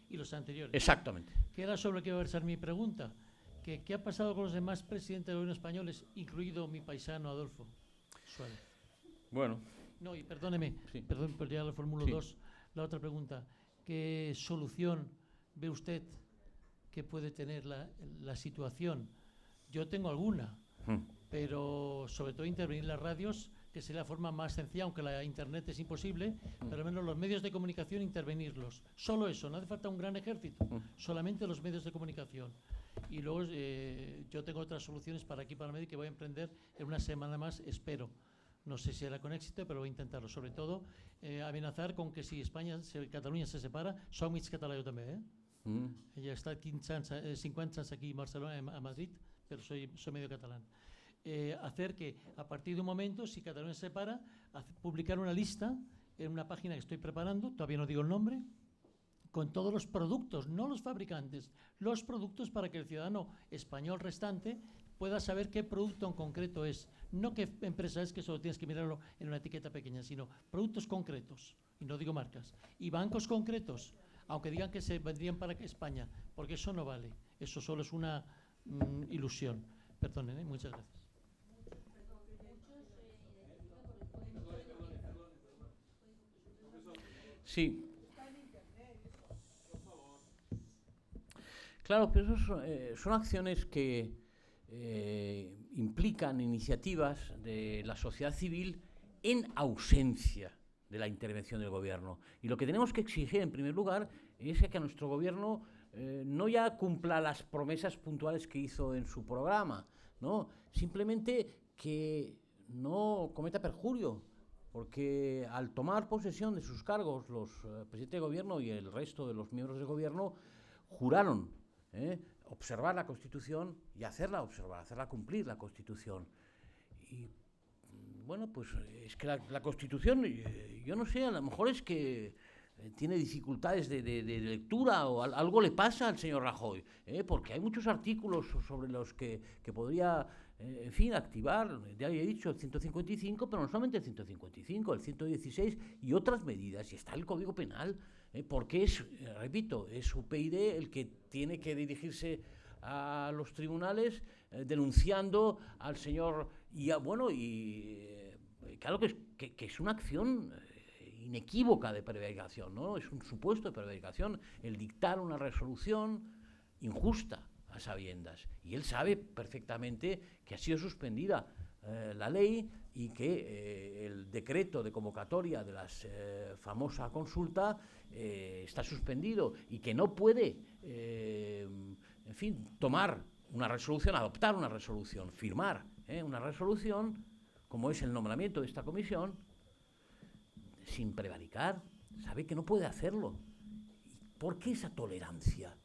Speaker 10: y los anteriores.
Speaker 2: Exactamente.
Speaker 10: Que era sobre lo que iba a versar mi pregunta. ¿Qué ha pasado con los demás presidentes de gobierno españoles, incluido mi paisano Adolfo Suárez?
Speaker 2: Bueno.
Speaker 10: No, y perdóneme, perdón, pero ya la formulo dos. La otra pregunta, ¿qué solución ve usted que puede tener la situación? Yo tengo alguna, pero sobre todo intervenir las radios, que sería la forma más sencilla, aunque la internet es imposible, pero al menos los medios de comunicación intervenirlos. Solo eso, no hace falta un gran ejército, solamente los medios de comunicación. Y luego yo tengo otras soluciones para aquí, para Madrid, que voy a emprender en una semana más, espero. No sé si era con éxito, pero voy a intentarlo. Sobre todo, amenazar con que si Cataluña se separa, som mig català yo también, Ella está 50 años aquí en Barcelona, a Madrid, pero soy medio catalán. Hacer que a partir de un momento, si Cataluña se separa, publicar una lista en una página que estoy preparando, todavía no digo el nombre, con todos los productos, no los fabricantes, los productos para que el ciudadano español restante pueda saber qué producto en concreto es. No qué empresa es, que solo tienes que mirarlo en una etiqueta pequeña, sino productos concretos, y no digo marcas, y bancos concretos, aunque digan que se vendrían para España, porque eso no vale, eso solo es una ilusión. Perdonen, muchas gracias.
Speaker 2: Sí. Claro, pero son acciones que implican iniciativas de la sociedad civil en ausencia de la intervención del gobierno. Y lo que tenemos que exigir, en primer lugar, es que nuestro gobierno no ya cumpla las promesas puntuales que hizo en su programa, ¿no? Simplemente que no cometa perjurio, porque al tomar posesión de sus cargos, los presidentes de gobierno y el resto de los miembros del gobierno juraron observar la Constitución y hacerla observar, hacerla cumplir la Constitución. Y bueno, pues es que la Constitución, yo no sé, a lo mejor es que tiene dificultades de lectura o algo le pasa al señor Rajoy, porque hay muchos artículos sobre los que podría, en fin, activar, ya he dicho, el 155, pero no solamente el 155, el 116 y otras medidas, y está el Código Penal, porque repito, es UPyD el que tiene que dirigirse a los tribunales denunciando al señor, y claro que es una acción inequívoca de prevaricación, ¿no? Es un supuesto de prevaricación el dictar una resolución injusta a sabiendas, y él sabe perfectamente que ha sido suspendida la ley y que el decreto de convocatoria de la famosa consulta está suspendido y que no puede, en fin, tomar una resolución, adoptar una resolución, firmar una resolución, como es el nombramiento de esta comisión, sin prevaricar. Sabe que no puede hacerlo. ¿Por qué esa tolerancia?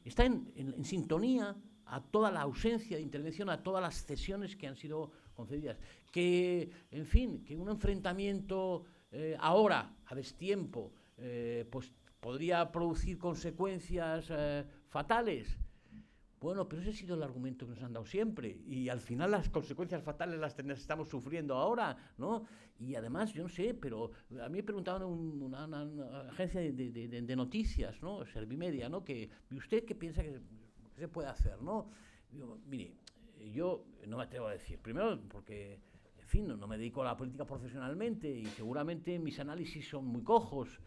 Speaker 2: Está en sintonía a toda la ausencia de intervención, a todas las cesiones que han sido concedidas. Que, en fin, que un enfrentamiento ahora, a destiempo, pues podría producir consecuencias fatales. Bueno, pero ese ha sido el argumento que nos han dado siempre, y al final las consecuencias fatales las estamos sufriendo ahora, ¿no? Y además, yo no sé, pero a mí me preguntaban una agencia de noticias, ¿no? Servimedia, ¿no? Que ¿usted qué piensa que se puede hacer, no? Digo, mire, yo no me atrevo a decir, primero porque, en fin, no me dedico a la política profesionalmente y seguramente mis análisis son muy cojos,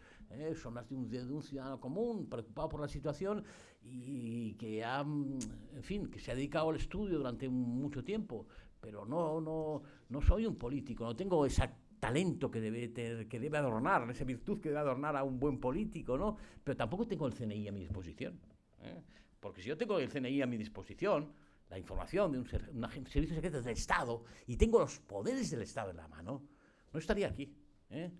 Speaker 2: son las de un ciudadano común, preocupado por la situación y que en fin, que se ha dedicado al estudio durante mucho tiempo, pero no soy un político, no tengo ese talento que debe adornar, esa virtud que debe adornar a un buen político, ¿no? Pero tampoco tengo el CNI a mi disposición, porque si yo tengo el CNI a mi disposición, la información de un servicio secreto del Estado, y tengo los poderes del Estado en la mano, no estaría aquí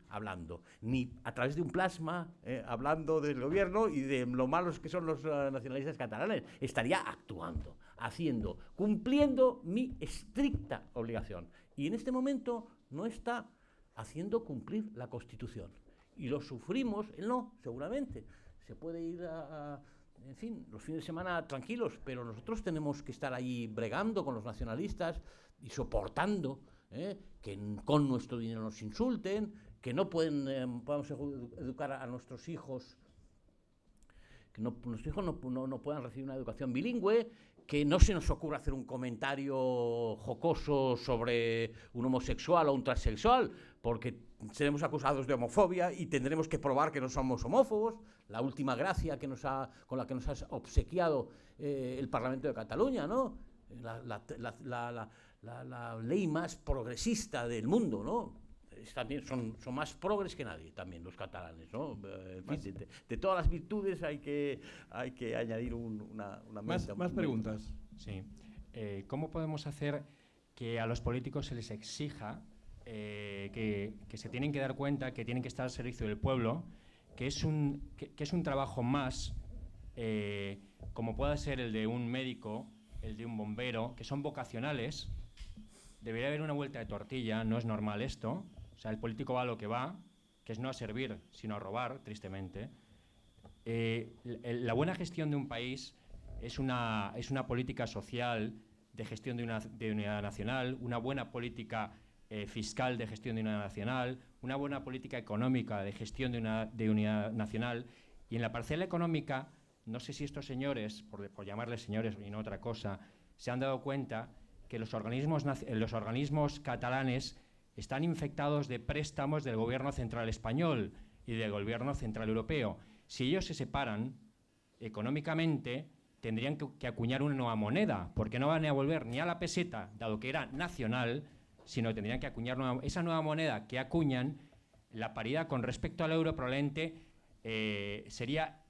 Speaker 2: hablando, ni a través de un plasma hablando del gobierno y de lo malos que son los nacionalistas catalanes. Estaría actuando, haciendo, cumpliendo mi estricta obligación. Y en este momento no está haciendo cumplir la Constitución. Y lo sufrimos, él no, seguramente. Se puede ir en fin, los fines de semana tranquilos, pero nosotros tenemos que estar ahí bregando con los nacionalistas y soportando que con nuestro dinero nos insulten, que no podamos educar a nuestros hijos, que nuestros hijos no puedan recibir una educación bilingüe, que no se nos ocurra hacer un comentario jocoso sobre un homosexual o un transexual, porque seremos acusados de homofobia y tendremos que probar que no somos homófobos. La última gracia con la que nos ha obsequiado el Parlamento de Cataluña, ¿no? La ley más progresista del mundo, ¿no? También son más progres que nadie, también los catalanes, ¿no? En fin, de todas las virtudes hay que añadir una
Speaker 1: más preguntas.
Speaker 11: Sí. ¿Cómo podemos hacer que a los políticos se les exija que se tienen que dar cuenta que tienen que estar al servicio del pueblo, que es un trabajo más, como pueda ser el de un médico, el de un bombero, que son vocacionales? Debería haber una vuelta de tortilla, no es normal esto. O sea, el político va a lo que va, que es no a servir, sino a robar, tristemente. La buena gestión de un país es una política social de gestión de unidad nacional, una buena política fiscal de gestión de unidad nacional, una buena política económica de gestión de unidad nacional. Y en la parcela económica, no sé si estos señores, por llamarles señores y no otra cosa, se han dado cuenta que los organismos catalanes están infectados de préstamos del gobierno central español y del gobierno central europeo. Si ellos se separan económicamente, tendrían que acuñar una nueva moneda, porque no van a volver ni a la peseta, dado que era nacional, sino que tendrían que acuñar esa nueva moneda que acuñan. La paridad con respecto al euro probablemente estaría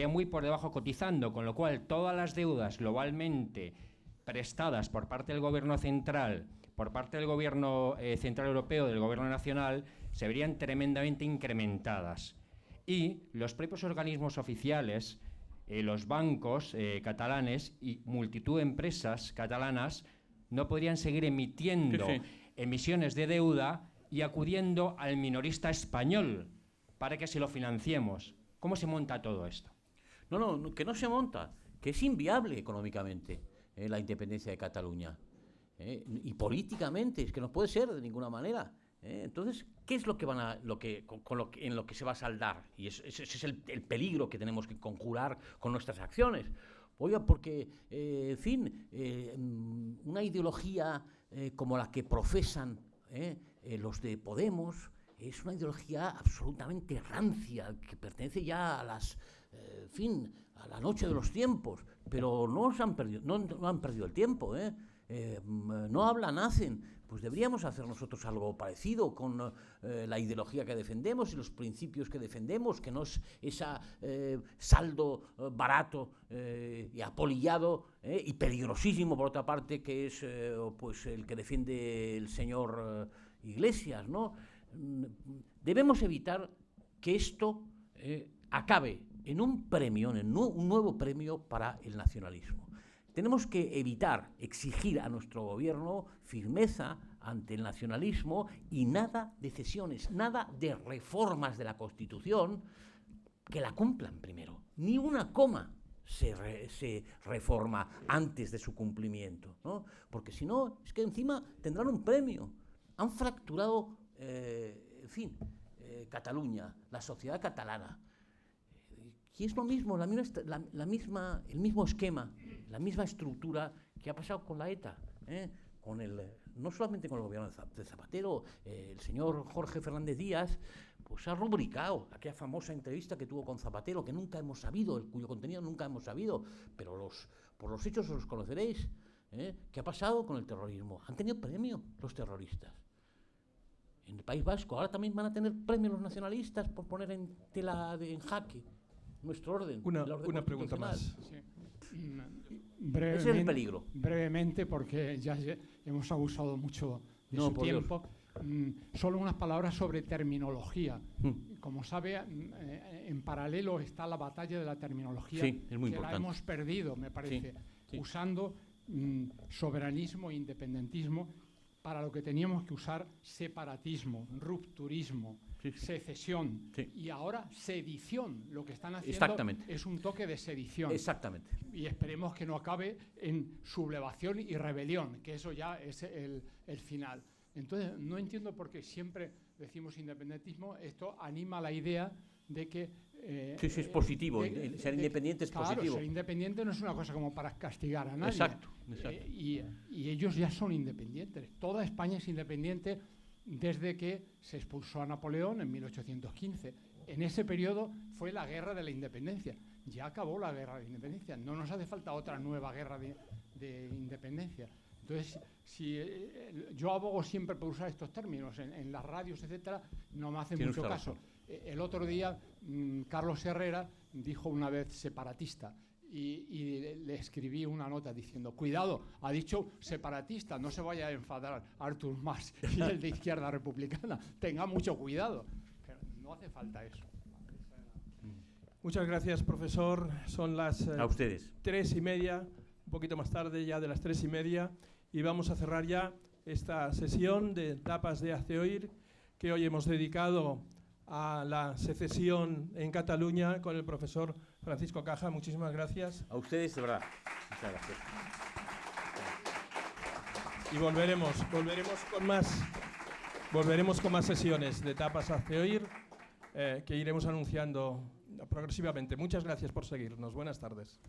Speaker 11: muy por debajo cotizando, con lo cual todas las deudas globalmente prestadas por parte del gobierno central, por parte del gobierno central europeo, del gobierno nacional, se verían tremendamente incrementadas. Y los propios organismos oficiales, los bancos catalanes y multitud de empresas catalanas no podrían seguir emitiendo emisiones de deuda y acudiendo al minorista español para que se lo financiemos. ¿Cómo se monta todo esto?
Speaker 2: No, que no se monta, que es inviable económicamente la independencia de Cataluña. Y políticamente, es que no puede ser de ninguna manera. Entonces, ¿qué es lo que en lo que se va a saldar? Y ese es el peligro que tenemos que conjurar con nuestras acciones. Oiga, porque, en fin, una ideología como la que profesan los de Podemos es una ideología absolutamente rancia, que pertenece ya a a la noche de los tiempos, pero no han perdido el tiempo, no hablan, hacen. Pues deberíamos hacer nosotros algo parecido con la ideología que defendemos y los principios que defendemos, que no es ese saldo barato y apolillado y peligrosísimo, por otra parte, que es pues el que defiende el señor Iglesias, ¿no? Debemos evitar que esto acabe en un premio, en un nuevo premio para el nacionalismo. Tenemos que evitar, exigir a nuestro gobierno firmeza ante el nacionalismo y nada de cesiones, nada de reformas de la Constitución, que la cumplan primero. Ni una coma se reforma antes de su cumplimiento, ¿no? Porque si no, es que encima tendrán un premio. Han fracturado, en fin, Cataluña, la sociedad catalana. Y es lo mismo, el mismo esquema, la misma estructura que ha pasado con la ETA, no solamente con el gobierno de Zapatero. El señor Jorge Fernández Díaz pues ha rubricado aquella famosa entrevista que tuvo con Zapatero, que nunca hemos sabido, cuyo contenido nunca hemos sabido, pero por los hechos os conoceréis. ¿Qué ha pasado con el terrorismo? Han tenido premio los terroristas. En el País Vasco ahora también van a tener premio los nacionalistas por poner en jaque nuestro orden.
Speaker 12: Una pregunta más.
Speaker 2: Sí. Ese es el peligro.
Speaker 12: Brevemente, porque ya hemos abusado mucho de su tiempo. Solo unas palabras sobre terminología. Como sabe, en paralelo está la batalla de la terminología,
Speaker 2: sí, es muy
Speaker 12: que
Speaker 2: importante.
Speaker 12: La hemos perdido, me parece, sí. Usando soberanismo e independentismo para lo que teníamos que usar separatismo, rupturismo, secesión, y ahora sedición. Lo que están haciendo es un toque de sedición.
Speaker 2: Exactamente.
Speaker 12: Y esperemos que no acabe en sublevación y rebelión, que eso ya es el final. Entonces, no entiendo por qué siempre decimos independentismo. Esto anima la idea de que...
Speaker 2: sí, es positivo. Ser independiente es positivo.
Speaker 12: Claro, ser independiente no es una cosa como para castigar a nadie.
Speaker 2: Exacto.
Speaker 12: Y ellos ya son independientes. Toda España es independiente desde que se expulsó a Napoleón en 1815. En ese periodo fue la guerra de la independencia. Ya acabó la guerra de la independencia. No nos hace falta otra nueva guerra de independencia. Entonces, si yo abogo siempre por usar estos términos en las radios, etcétera, no me hace mucho caso. El otro día, Carlos Herrera dijo una vez separatista. Y le escribí una nota diciendo, cuidado, ha dicho separatista, no se vaya a enfadar Artur Mas y el de Izquierda Republicana, tenga mucho cuidado. Pero no hace falta eso.
Speaker 1: Muchas gracias, profesor. Son las
Speaker 2: a ustedes.
Speaker 1: 3:30, un poquito más tarde ya de las 3:30, y vamos a cerrar ya esta sesión de Tapas de Hazte Oír, que hoy hemos dedicado a la secesión en Cataluña con el profesor Francisco Caja. Muchísimas gracias.
Speaker 2: A ustedes, de verdad. Muchas gracias.
Speaker 1: Y volveremos con más sesiones de Tapas Hazte Oír, que iremos anunciando progresivamente. Muchas gracias por seguirnos. Buenas tardes.